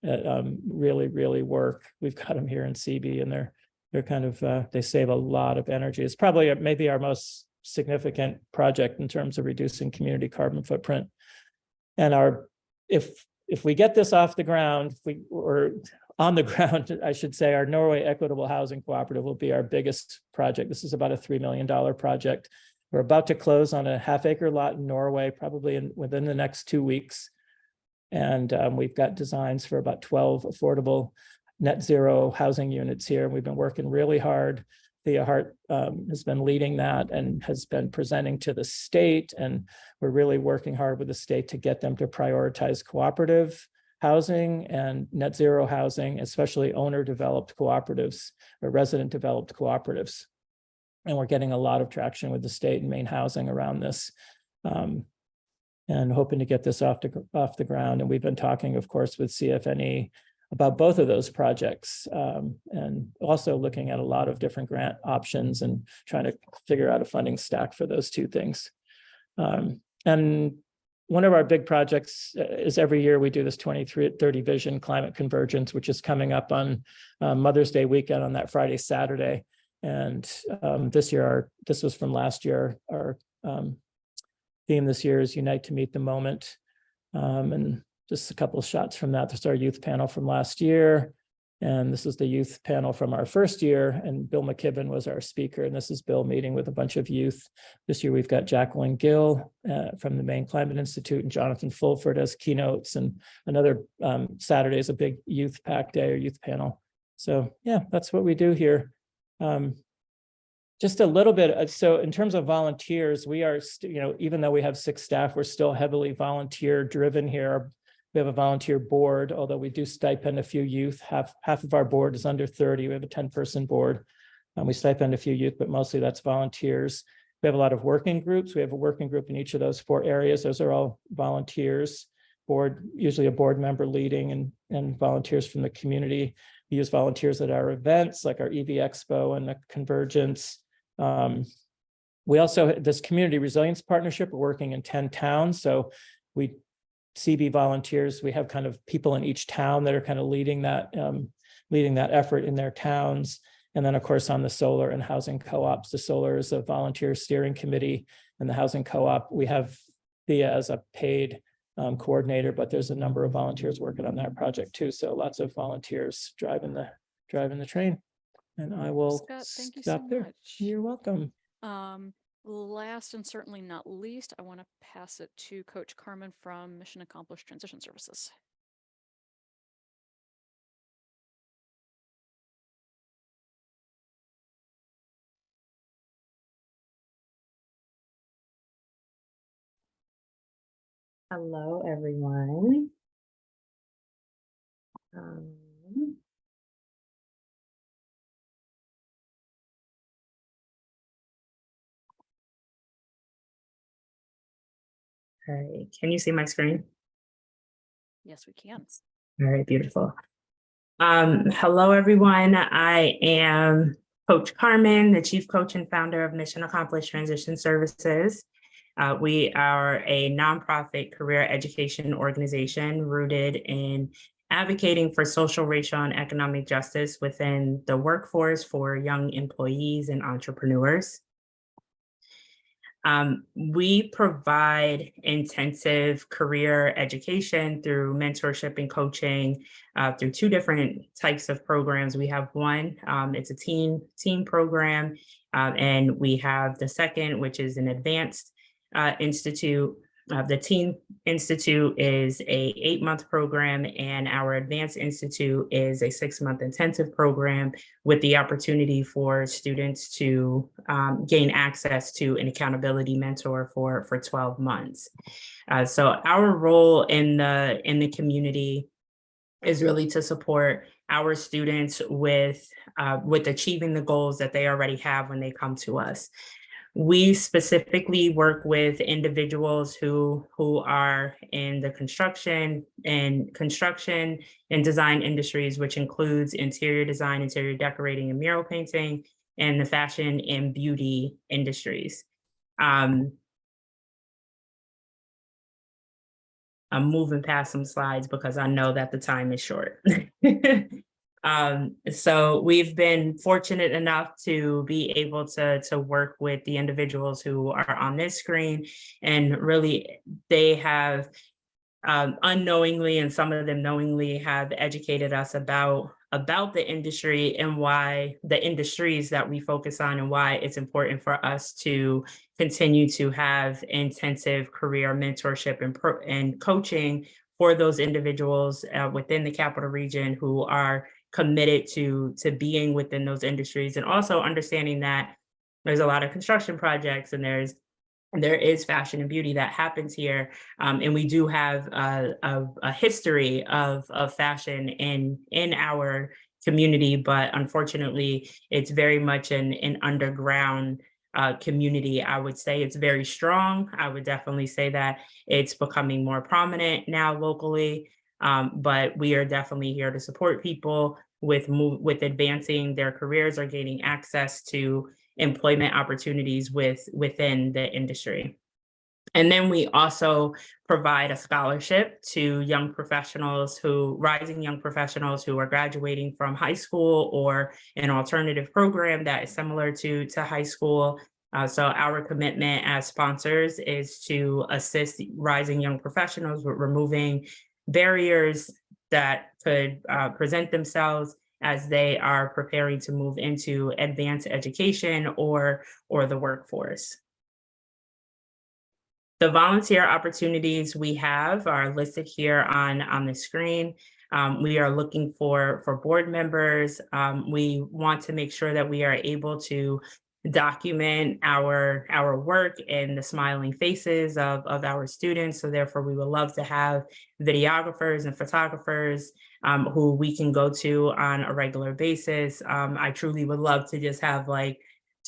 that really work. We've got them here in CB, and they're kind of they save a lot of energy. It's probably maybe our most significant project in terms of reducing community carbon footprint. And if we get this off the ground, or on the ground, I should say, our Norway Equitable Housing Cooperative will be our biggest project. This is about a $3 million project. We're about to close on a half-acre lot in Norway, probably within the next 2 weeks. And we've got designs for about 12 affordable net zero housing units here. We've been working really hard. Thea Hart has been leading that and has been presenting to the state. And we're really working hard with the state to get them to prioritize cooperative housing and net zero housing, especially owner-developed cooperatives or resident-developed cooperatives. And we're getting a lot of traction with the state and Maine Housing around this, and hoping to get this off the ground. And we've been talking, of course, with CFNE about both of those projects, and also looking at a lot of different grant options and trying to figure out a funding stack for those two things. And one of our big projects is every year we do this 2030 Vision Climate Convergence, which is coming up on Mother's Day weekend on that Friday, Saturday. And this year, this was from last year, our theme this year is Unite to Meet the Moment. And just a couple of shots from that. This is our youth panel from last year. And this is the youth panel from our first year. And Bill McKibben was our speaker. And this is Bill meeting with a bunch of youth. This year, we've got Jacqueline Gill from the Maine Climate Institute and Jonathan Fulford as keynotes. And another Saturday is a big youth pack day or youth panel. So yeah, that's what we do here. Just a little bit. So in terms of volunteers, we are, even though we have 6 staff, we're still heavily volunteer driven here. We have a volunteer board, although we do stipend a few youth. Half of our board is under 30. We have a 10-person board. We stipend a few youth, but mostly that's volunteers. We have a lot of working groups. We have a working group in each of those 4 areas. Those are all volunteers. Usually a board member leading and volunteers from the community. We use volunteers at our events like our EV Expo and the Convergence. We also, this community resilience partnership, we're working in 10 towns. So we CB volunteers, we have kind of people in each town that are kind of leading that effort in their towns. And then of course on the solar and housing co-ops, the solar is a volunteer steering committee, and the housing co-op, we have Thea as a paid coordinator, but there's a number of volunteers working on that project too. So lots of volunteers driving the train. And I will Scott, thank you stop so there. much. You're welcome. Last and certainly not least, I want to pass it to Coach Carmen from Mission Accomplished Transition Services. Hello, everyone. All right, can you see my screen? Yes, we can. All right, beautiful. Hello, everyone. I am Coach Carmen, the Chief Coach and Founder of Mission Accomplished Transition Services. We are a nonprofit career education organization rooted in advocating for social, racial, and economic justice within the workforce for young employees and entrepreneurs. We provide intensive career education through mentorship and coaching through two different types of programs. We have one, it's a teen program, and we have the second, which is an advanced institute. The Teen Institute is a 8-month program, and our Advanced Institute is a 6-month intensive program with the opportunity for students to gain access to an accountability mentor for 12 months. So our role in the community is really to support our students with achieving the goals that they already have when they come to us. We specifically work with individuals who are in the construction and design industries, which includes interior design, interior decorating, and mural painting, and the fashion and beauty industries. I'm moving past some slides because I know that the time is short. So we've been fortunate enough to be able to work with the individuals who are on this screen, and really they have unknowingly, and some of them knowingly, have educated us about the industry and why the industries that we focus on, and why it's important for us to continue to have intensive career mentorship and coaching for those individuals within the Capital Region who are committed to being within those industries, and also understanding that there's a lot of construction projects and there is fashion and beauty that happens here, and we do have a history of fashion in our community, but unfortunately, it's very much an underground community. I would say it's very strong. I would definitely say that it's becoming more prominent now locally, but we are definitely here to support people with advancing their careers or gaining access to employment opportunities within the industry. And then we also provide a scholarship to rising young professionals who are graduating from high school or an alternative program that is similar to high school. So our commitment as sponsors is to assist rising young professionals with removing barriers that could present themselves as they are preparing to move into advanced education or the workforce. The volunteer opportunities we have are listed here on the screen. We are looking for board members. We want to make sure that we are able to document our work and the smiling faces of our students. So therefore, we would love to have videographers and photographers who we can go to on a regular basis. I truly would love to just have like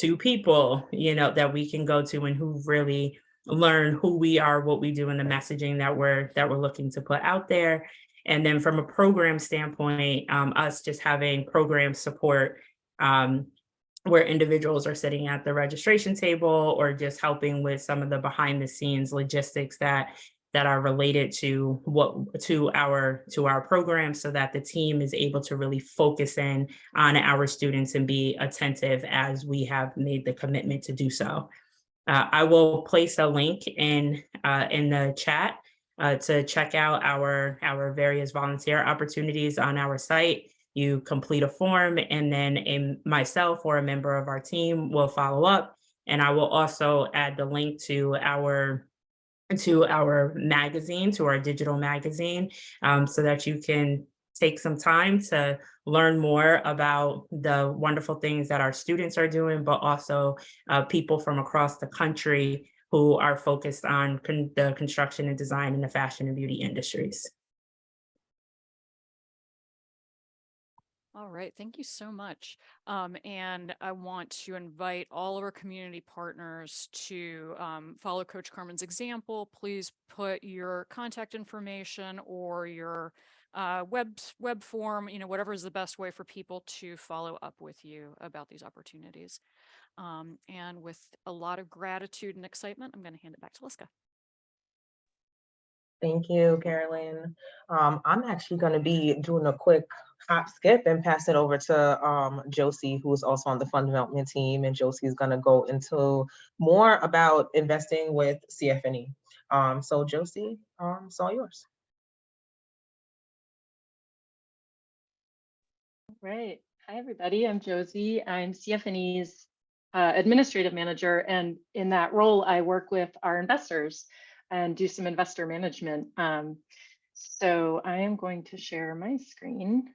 2 people, that we can go to and who really learn who we are, what we do, and the messaging that we're looking to put out there. And then from a program standpoint, us just having program support where individuals are sitting at the registration table or just helping with some of the behind the scenes logistics that are related to our program, so that the team is able to really focus in on our students and be attentive as we have made the commitment to do so. I will place a link in the chat to check out our various volunteer opportunities on our site. You complete a form, and then myself or a member of our team will follow up. And I will also add the link to our magazine, to our digital magazine, so that you can take some time to learn more about the wonderful things that our students are doing, but also people from across the country who are focused on the construction and design and the fashion and beauty industries. All right, thank you so much. And I want to invite all of our community partners to follow Coach Carmen's example. Please put your contact information or your web form, whatever is the best way for people to follow up with you about these opportunities. And with a lot of gratitude and excitement, I'm going to hand it back to Liska. Thank you, Carolyn. I'm actually going to be doing a quick hop skip and pass it over to Josie, who's also on the fund development team. And Josie is going to go into more about investing with CFNE. So Josie, it's all yours. Right. Hi, everybody. I'm Josie. I'm CFNE's administrative manager. And in that role, I work with our investors and do some investor management. So I am going to share my screen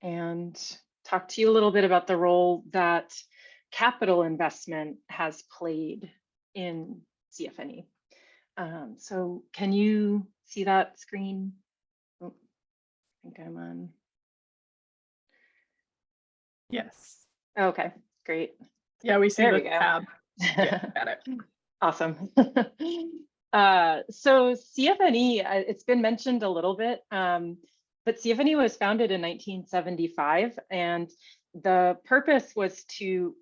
and talk to you a little bit about the role that capital investment has played in CFNE. So can you see that screen? Oh, I think I'm on. Yes. Okay, great. Yeah, we see the tab. Yeah, got it. Awesome. So CFNE, it's been mentioned a little bit, but CFNE was founded in 1975, and the purpose was to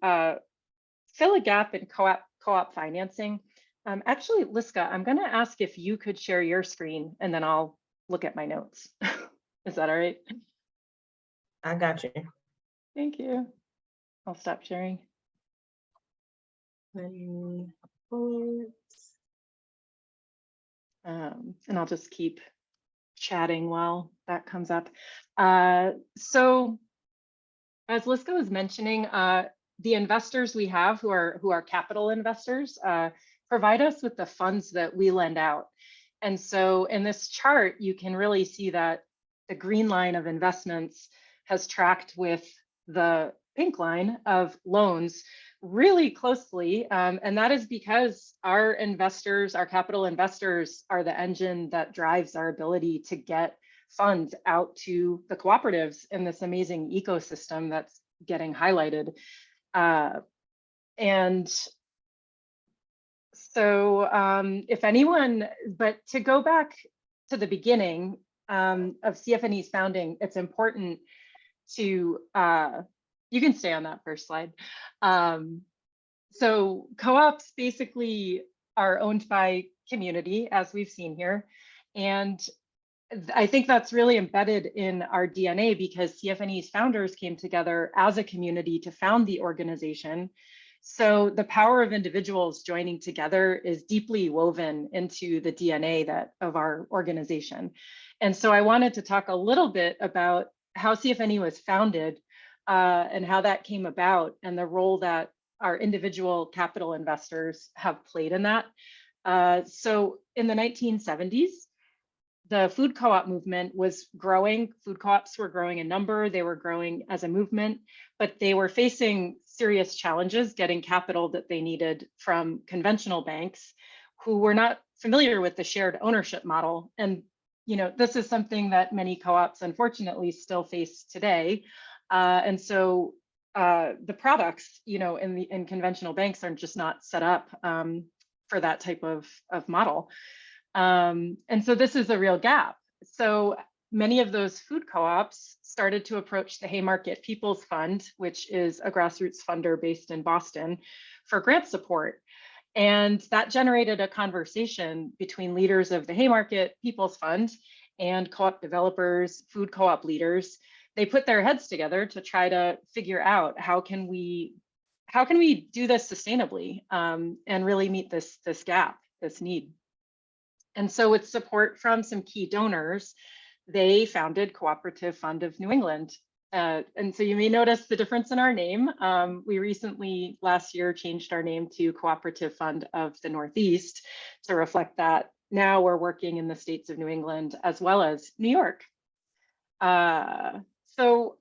fill a gap in co-op financing. Actually, Liska, I'm going to ask if you could share your screen, and then I'll look at my notes. Is that all right? I got you. Thank you. I'll stop sharing. And I'll just keep chatting while that comes up. So as Liska was mentioning, the investors we have who are capital investors provide us with the funds that we lend out. And so in this chart, you can really see that the green line of investments has tracked with the pink line of loans really closely. And that is because our investors, our capital investors, are the engine that drives our ability to get funds out to the cooperatives in this amazing ecosystem that's getting highlighted. And so if anyone, but to go back to the beginning of CFNE's founding, it's important to, you can stay on that first slide. So co-ops basically are owned by community, as we've seen here. And I think that's really embedded in our DNA because CFNE's founders came together as a community to found the organization. So the power of individuals joining together is deeply woven into the DNA of our organization. And so I wanted to talk a little bit about how CFNE was founded and how that came about and the role that our individual capital investors have played in that. So in the 1970s, the food co-op movement was growing. Food co-ops were growing in number, they were growing as a movement, but they were facing serious challenges getting capital that they needed from conventional banks who were not familiar with the shared ownership model. And this is something that many co-ops unfortunately still face today. And so the products, in conventional banks are just not set up for that type of model. And so this is a real gap. So many of those food co-ops started to approach the Haymarket People's Fund, which is a grassroots funder based in Boston, for grant support. And that generated a conversation between leaders of the Haymarket People's Fund and co-op developers, food co-op leaders. They put their heads together to try to figure out how can we how can we do this sustainably and really meet this gap, this need? And so with support from some key donors, they founded Cooperative Fund of New England. And so you may notice the difference in our name. We recently, last year, changed our name to Cooperative Fund of the Northeast to reflect that now we're working in the states of New England as well as New York. So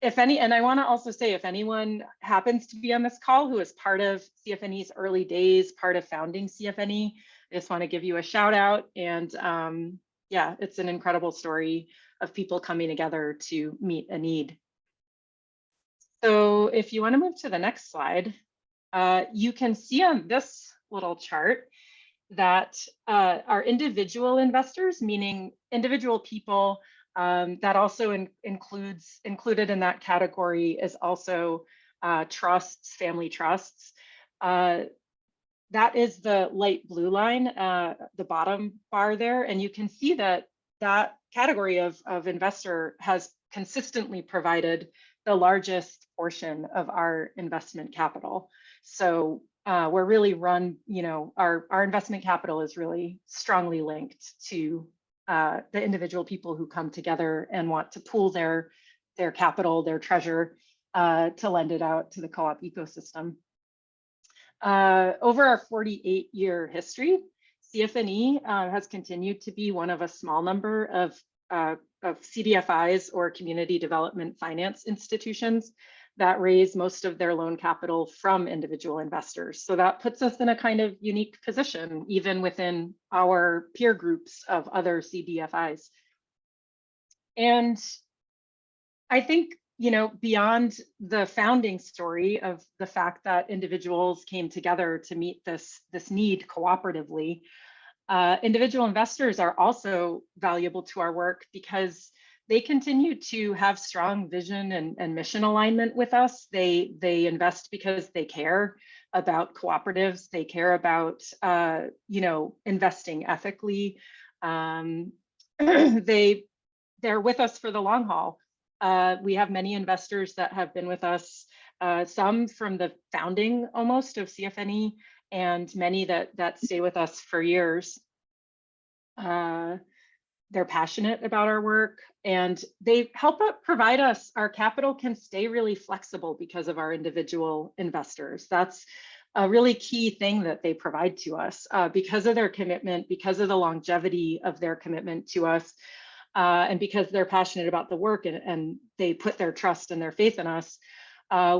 if any, and I want to also say, if anyone happens to be on this call who is part of CFNE's early days, part of founding CFNE, I just want to give you a shout out. And yeah, it's an incredible story of people coming together to meet a need. So if you want to move to the next slide, you can see on this little chart that our individual investors, meaning individual people, that also included in that category is also trusts, family trusts. That is the light blue line, the bottom bar there. And you can see that that category of investor has consistently provided the largest portion of our investment capital. So we're really run, you know, our investment capital is really strongly linked to the individual people who come together and want to pool their capital, their treasure, to lend it out to the co-op ecosystem. Over our 48-year history, CFNE has continued to be one of a small number of CDFIs, or community development finance institutions, that raise most of their loan capital from individual investors. So that puts us in a kind of unique position, even within our peer groups of other CDFIs. And I think, you know, beyond the founding story of the fact that individuals came together to meet this need cooperatively, individual investors are also valuable to our work because they continue to have strong vision and mission alignment with us. They invest because they care about cooperatives. They care about, you know, investing ethically. They're with us for the long haul. We have many investors that have been with us, some from the founding almost of CFNE, and many that stay with us for years. They're passionate about our work, and they help provide us, our capital can stay really flexible because of our individual investors. That's a really key thing that they provide to us, because of their commitment, because of the longevity of their commitment to us, and because they're passionate about the work and they put their trust and their faith in us.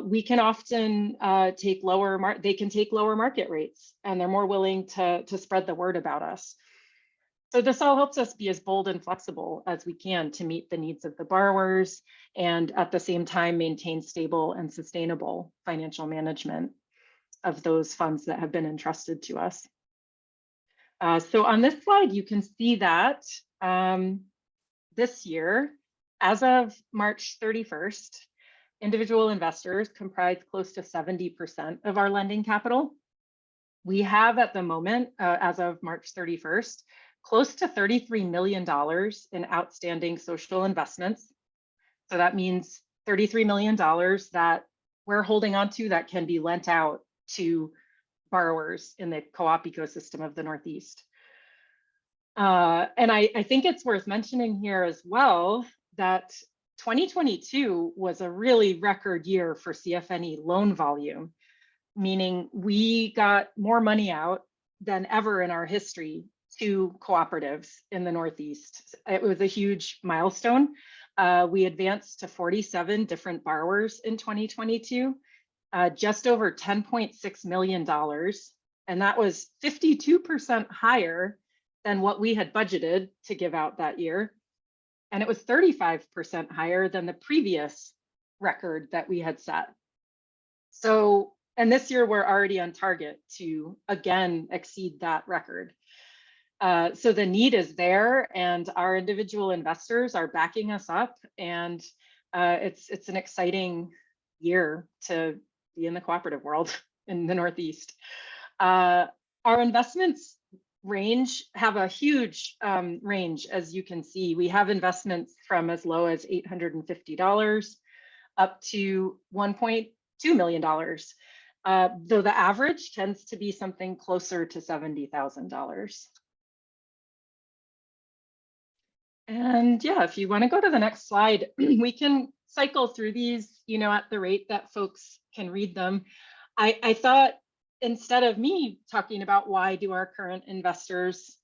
We can often take lower market rates, and they're more willing to spread the word about us. So this all helps us be as bold and flexible as we can to meet the needs of the borrowers, and at the same time maintain stable and sustainable financial management of those funds that have been entrusted to us. So on this slide, you can see that this year, as of March 31st, individual investors comprise close to 70% of our lending capital. We have at the moment, as of March 31st, close to $33 million in outstanding social investments. So that means $33 million that we're holding on to that can be lent out to borrowers in the co-op ecosystem of the Northeast. And I think it's worth mentioning here as well that 2022 was a really record year for CFNE loan volume, meaning we got more money out than ever in our history to cooperatives in the Northeast. It was a huge milestone. We advanced to 47 different borrowers in 2022, just over $10.6 million. And that was 52% higher than what we had budgeted to give out that year. And it was 35% higher than the previous record that we had set. So, and this year we're already on target to again exceed that record. So the need is there, and our individual investors are backing us up, and it's an exciting year to be in the cooperative world in the Northeast. Our investments have a huge range, as you can see. We have investments from as low as $850 up to $1.2 $2 million, though the average tends to be something closer to $70,000. And yeah, if you want to go to the next slide, we can cycle through these, you know, at the rate that folks can read them. I thought instead of me talking about why do our current investors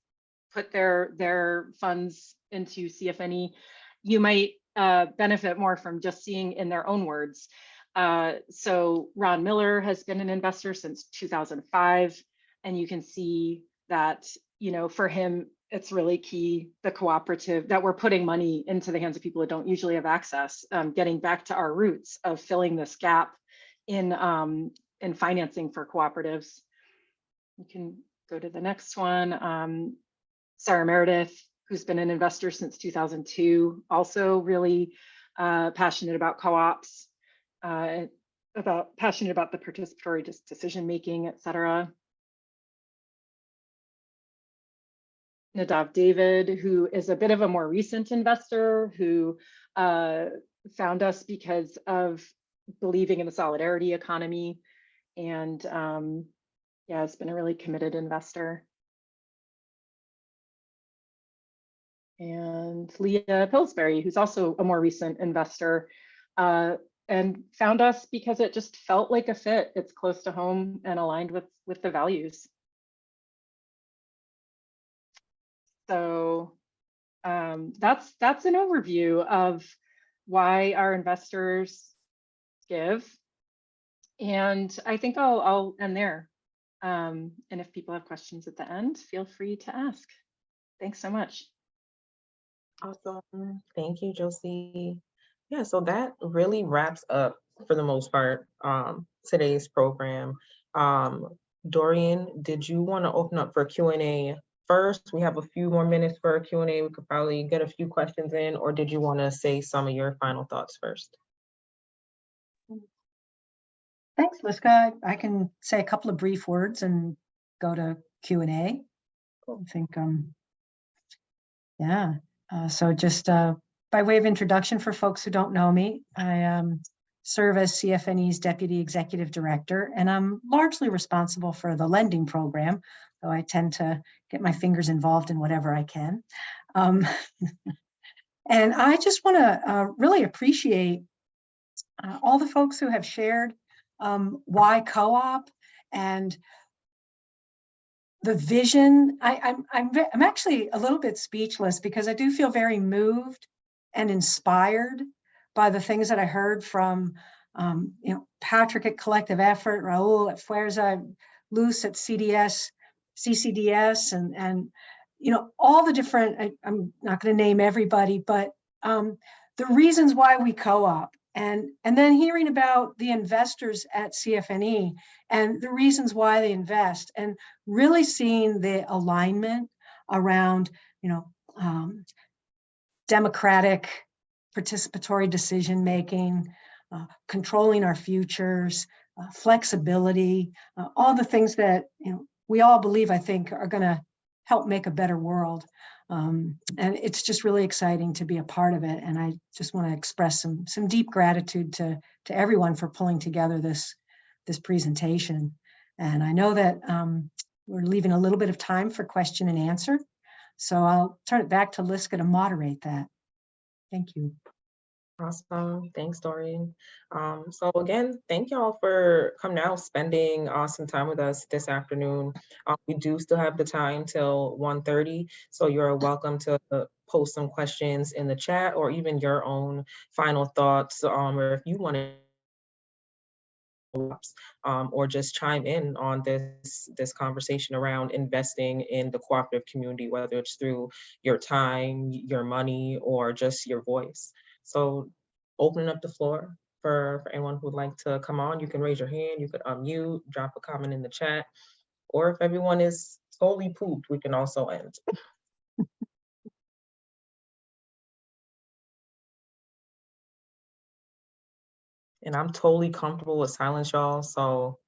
put their funds into CFNE, you might benefit more from just seeing in their own words. So Ron Miller has been an investor since 2005, and you can see that, you know, for him, it's really key, the cooperative, that we're putting money into the hands of people that don't usually have access, getting back to our roots of filling this gap in financing for cooperatives. You can go to the next one. Sarah Meredith, who's been an investor since 2002, also really passionate about co-ops, passionate about the participatory decision making, et cetera. Nadav David, who is a bit of a more recent investor, who found us because of believing in the solidarity economy, and yeah, has been a really committed investor. And Leah Pillsbury, who's also a more recent investor, and found us because it just felt like a fit. It's close to home and aligned with the values. So that's an overview of why our investors give. And I think I'll end there. And if people have questions at the end, feel free to ask. Thanks so much. Awesome. Thank you, Josie. Yeah, so that really wraps up, for the most part, today's program. Dorian, did you want to open up for Q&A first? We have a few more minutes for a Q&A. We could probably get a few questions in, or did you want to say some of your final thoughts first? Thanks, Liska. I can say a couple of brief words and go to Q&A. I think, yeah. So just by way of introduction for folks who don't know me, I serve as CFNE's Deputy Executive Director, and I'm largely responsible for the lending program, though I tend to get my fingers involved in whatever I can. And I just want to really appreciate all the folks who have shared why co-op and the vision. I'm actually a little bit speechless because I do feel very moved and inspired by the things that I heard from you know, Patrick at Collective Effort, Raul at Fuerza, Luz at CCDS, and you know, all the different, I'm not going to name everybody, but the reasons why we co-op. And then hearing about the investors at CFNE and the reasons why they invest, and really seeing the alignment around, you know, democratic participatory decision making, controlling our futures, flexibility, all the things that, you know, we all believe, I think, are going to help make a better world. And it's just really exciting to be a part of it. And I just want to express some deep gratitude to everyone for pulling together this presentation. And I know that we're leaving a little bit of time for question and answer. So I'll turn it back to Liska to moderate that. Thank you. Awesome. Thanks, Dorian. So again, thank y'all for coming out, spending some time with us this afternoon. We do still have the time till 1:30, so you're welcome to post some questions in the chat or even your own final thoughts, or if you want to or just chime in on this conversation around investing in the cooperative community, whether it's through your time, your money, or just your voice. So opening up the floor for anyone who'd like to come on. You can raise your hand, you could unmute, drop a comment in the chat, or if everyone is totally pooped, we can also end. And I'm totally comfortable with silence, y'all. So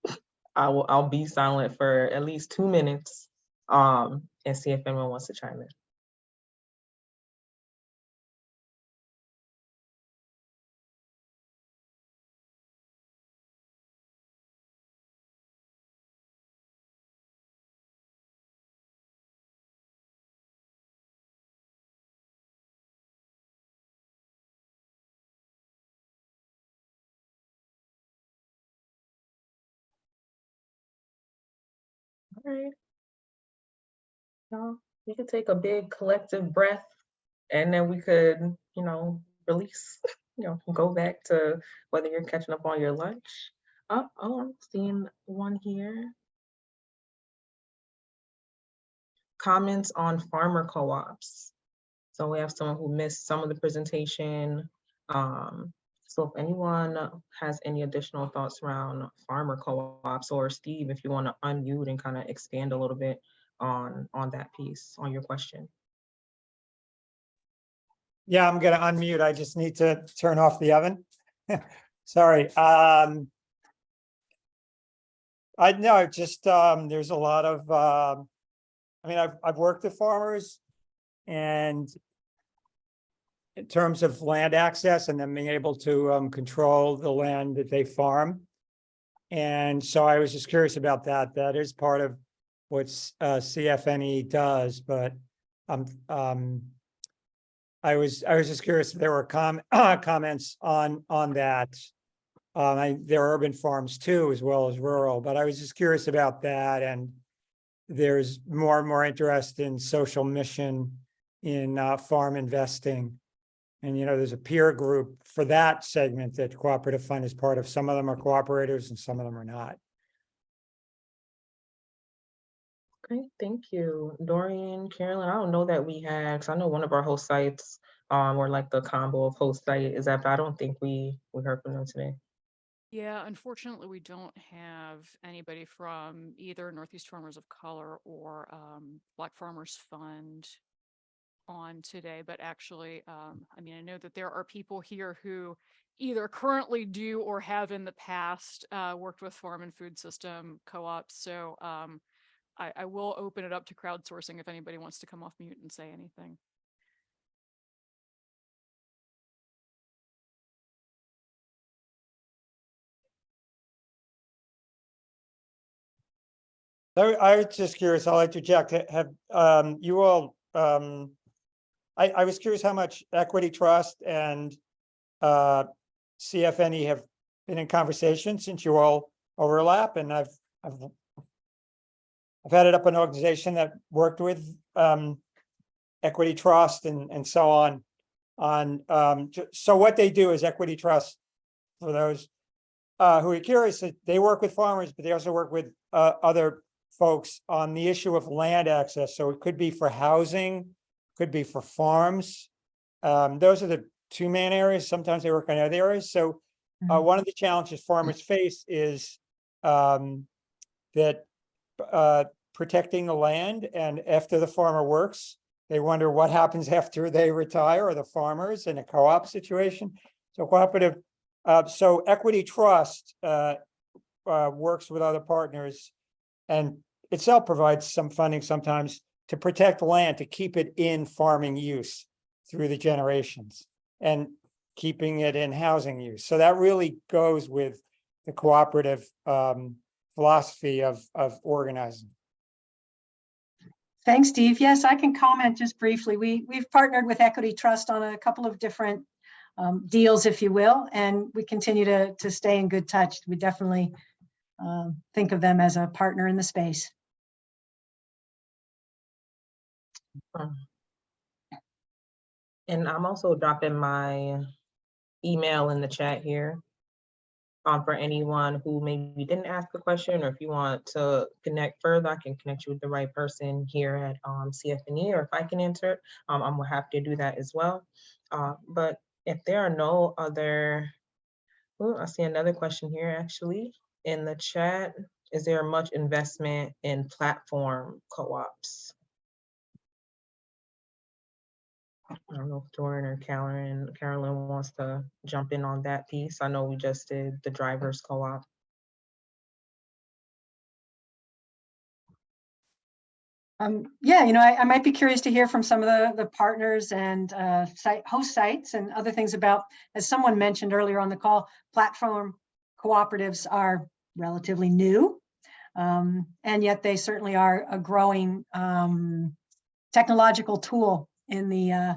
I'll be silent for at least 2 minutes and see if anyone wants to chime in. right. We could take a big collective breath and then we could, release, go back to whether you're catching up on your lunch. Oh, I'm seeing one here. Comments on farmer co-ops. So we have someone who missed some of the presentation. So if anyone has any additional thoughts around farmer co-ops, or Steve, if you want to unmute and kind of expand a little bit on that piece, on your question. Yeah, I'm going to unmute. I just need to turn off the oven. Sorry. I know just there's a lot of I mean, I've worked with farmers, and in terms of land access and them being able to control the land that they farm. And so I was just curious about that. That is part of what CFNE does, but I was just curious if there were comments on that. There are urban farms too, as well as rural, but I was just curious about that. And there's more and more interest in social mission in farm investing. And, there's a peer group for that segment that Cooperative Fund is part of. Some of them are cooperatives and some of them are not. Okay, thank you. Dorian, Carolyn, I don't know that we had, because I know one of our host sites, or like the combo of host site is that, but I don't think we heard from them today. Yeah, unfortunately, we don't have anybody from either Northeast Farmers of Color or Black Farmers Fund on today, but actually, I mean, I know that there are people here who either currently do or have in the past worked with farm and food system co-ops. So I will open it up to crowdsourcing if anybody wants to come off mute and say anything. I was just curious, I'll interject. Have you all, I was curious how much Equity Trust and CFNE have been in conversation, since you all overlap, and I've headed up an organization that worked with Equity Trust and so on. So what they do is Equity Trust, for those who are curious, they work with farmers, but they also work with other folks on the issue of land access. So it could be for housing, could be for farms. Those are the two main areas. Sometimes they work on other areas. So one of the challenges farmers face is that protecting the land, and after the farmer works, they wonder what happens after they retire, or the farmers in a co-op situation. So cooperative, so Equity Trust works with other partners and itself provides some funding sometimes to protect land, to keep it in farming use through the generations and keeping it in housing use. So that really goes with the cooperative philosophy of organizing. Thanks, Steve. Yes, I can comment just briefly. We've partnered with Equity Trust on a couple of different deals, if you will, and we continue to stay in good touch. We definitely think of them as a partner in the space. And I'm also dropping my email in the chat here for anyone who maybe didn't ask a question, or if you want to connect further, I can connect you with the right person here at CFNE, or if I can answer it, I'm happy to do that as well. But if there are no other, I see another question here actually in the chat. Is there much investment in platform co-ops? I don't know if Dorian or Carolyn wants to jump in on that piece. I know we just did the drivers co-op. Yeah, I might be curious to hear from some of the partners and host sites and other things about, as someone mentioned earlier on the call, platform cooperatives are relatively new, and yet they certainly are a growing technological tool in the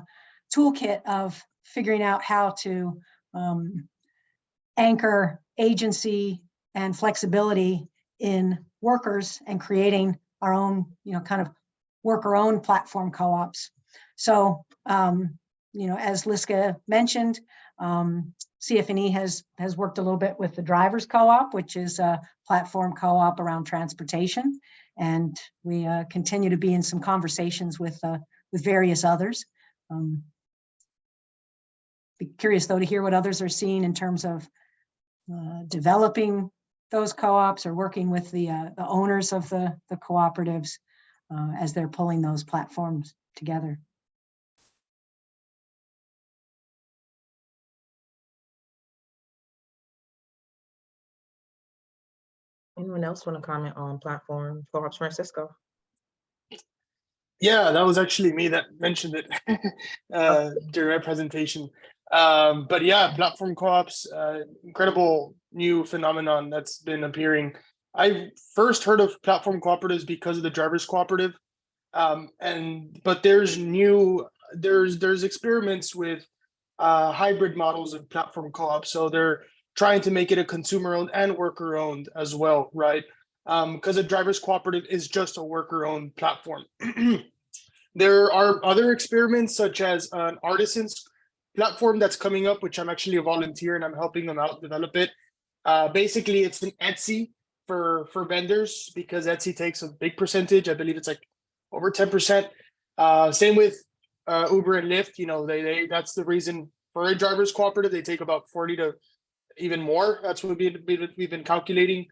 toolkit of figuring out how to anchor agency and flexibility in workers and creating our own, kind of worker-owned platform co-ops. So, as Liska mentioned, CFNE has worked a little bit with the Drivers Co-op, which is a platform co-op around transportation. And we continue to be in some conversations with various others. Be curious though to hear what others are seeing in terms of developing those co-ops or working with the owners of the cooperatives as they're pulling those platforms together. Anyone else want to comment on platform co-ops? Francisco? Yeah, that was actually me that mentioned it during my presentation. But yeah, platform co-ops, incredible new phenomenon that's been appearing. I first heard of platform cooperatives because of the Drivers Cooperative. But there's experiments with hybrid models of platform co-op. So they're trying to make it a consumer-owned and worker-owned as well, right? Because a Drivers Cooperative is just a worker-owned platform. There are other experiments such as an artisans platform that's coming up, which I'm actually a volunteer and I'm helping them out develop it. Basically, it's an Etsy for vendors because Etsy takes a big percentage. I believe it's like over 10%. Same with Uber and Lyft. They that's the reason for a Drivers Cooperative. They take about 40 to even more. That's what we've been calculating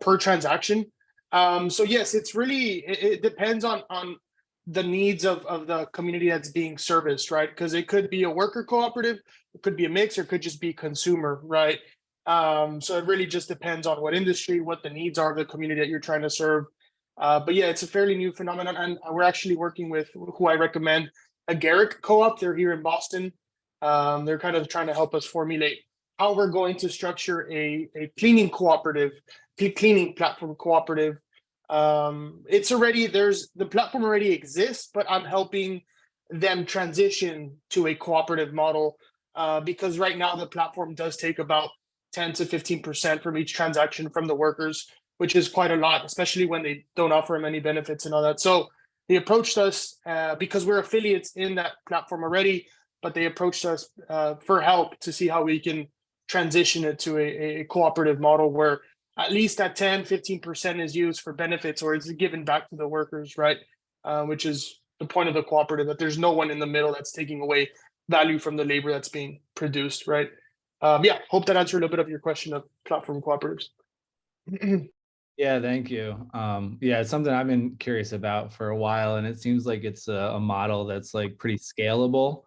per transaction. So yes, it's really it depends on the needs of the community that's being serviced, right? Because it could be a worker cooperative, it could be a mix, or it could just be consumer, right? So it really just depends on what industry, what the needs are of the community that you're trying to serve. But yeah, it's a fairly new phenomenon, and we're actually working with who I recommend, a Garrick Co-op. They're here in Boston. They're kind of trying to help us formulate how we're going to structure a cleaning cooperative, cleaning platform cooperative. The platform already exists, but I'm helping them transition to a cooperative model because right now the platform does take about 10 to 15% from each transaction from the workers, which is quite a lot, especially when they don't offer them any benefits and all that. So they approached us because we're affiliates in that platform already, but they approached us for help to see how we can transition it to a cooperative model where at least that 10-15% is used for benefits or it's given back to the workers, right? Which is the point of the cooperative, that there's no one in the middle that's taking away value from the labor that's being produced, right? Yeah, hope that answered a little bit of your question of platform cooperatives. Yeah, thank you. Yeah, it's something I've been curious about for a while, and it seems like it's a model that's like pretty scalable.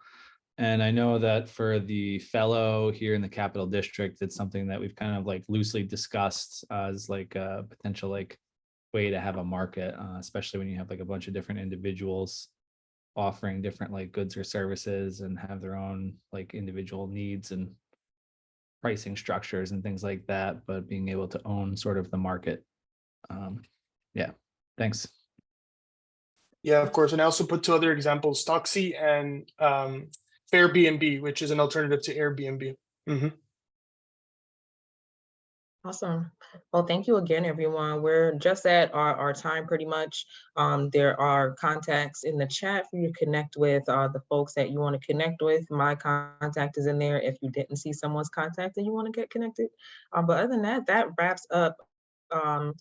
And I know that for the fellow here in the Capital District, it's something that we've kind of like loosely discussed as like a potential like way to have a market, especially when you have like a bunch of different individuals offering different like goods or services and have their own like individual needs and pricing structures and things like that, but being able to own sort of the market. Yeah, thanks. Yeah, of course. And I also put two other examples, Stocksy and Airbnb, which is an alternative to Airbnb. Mm-hmm. Awesome. Well, thank you again, everyone. We're just at our time pretty much. There are contacts in the chat for you to connect with the folks that you want to connect with. My contact is in there if you didn't see someone's contact and you want to get connected. But other than that, that wraps up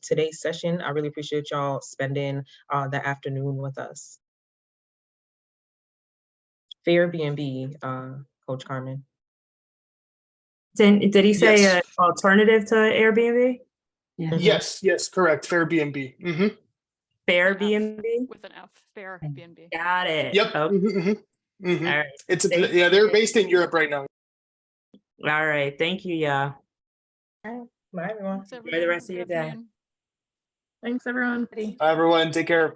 today's session. I really appreciate y'all spending the afternoon with us. Airbnb, Coach Carmen. Did he say Yes. an alternative to Airbnb? Yeah. Yes, correct. Airbnb. Mm-hmm. Airbnb with an F. Airbnb. Got it. Yep. Okay. Mm-hmm. Mm-hmm. All right. Yeah, they're based in Europe right now. All right. Thank you. Yeah. All right. Bye, everyone. Enjoy the rest of your day. Thanks, everyone. Bye, everyone. Take care.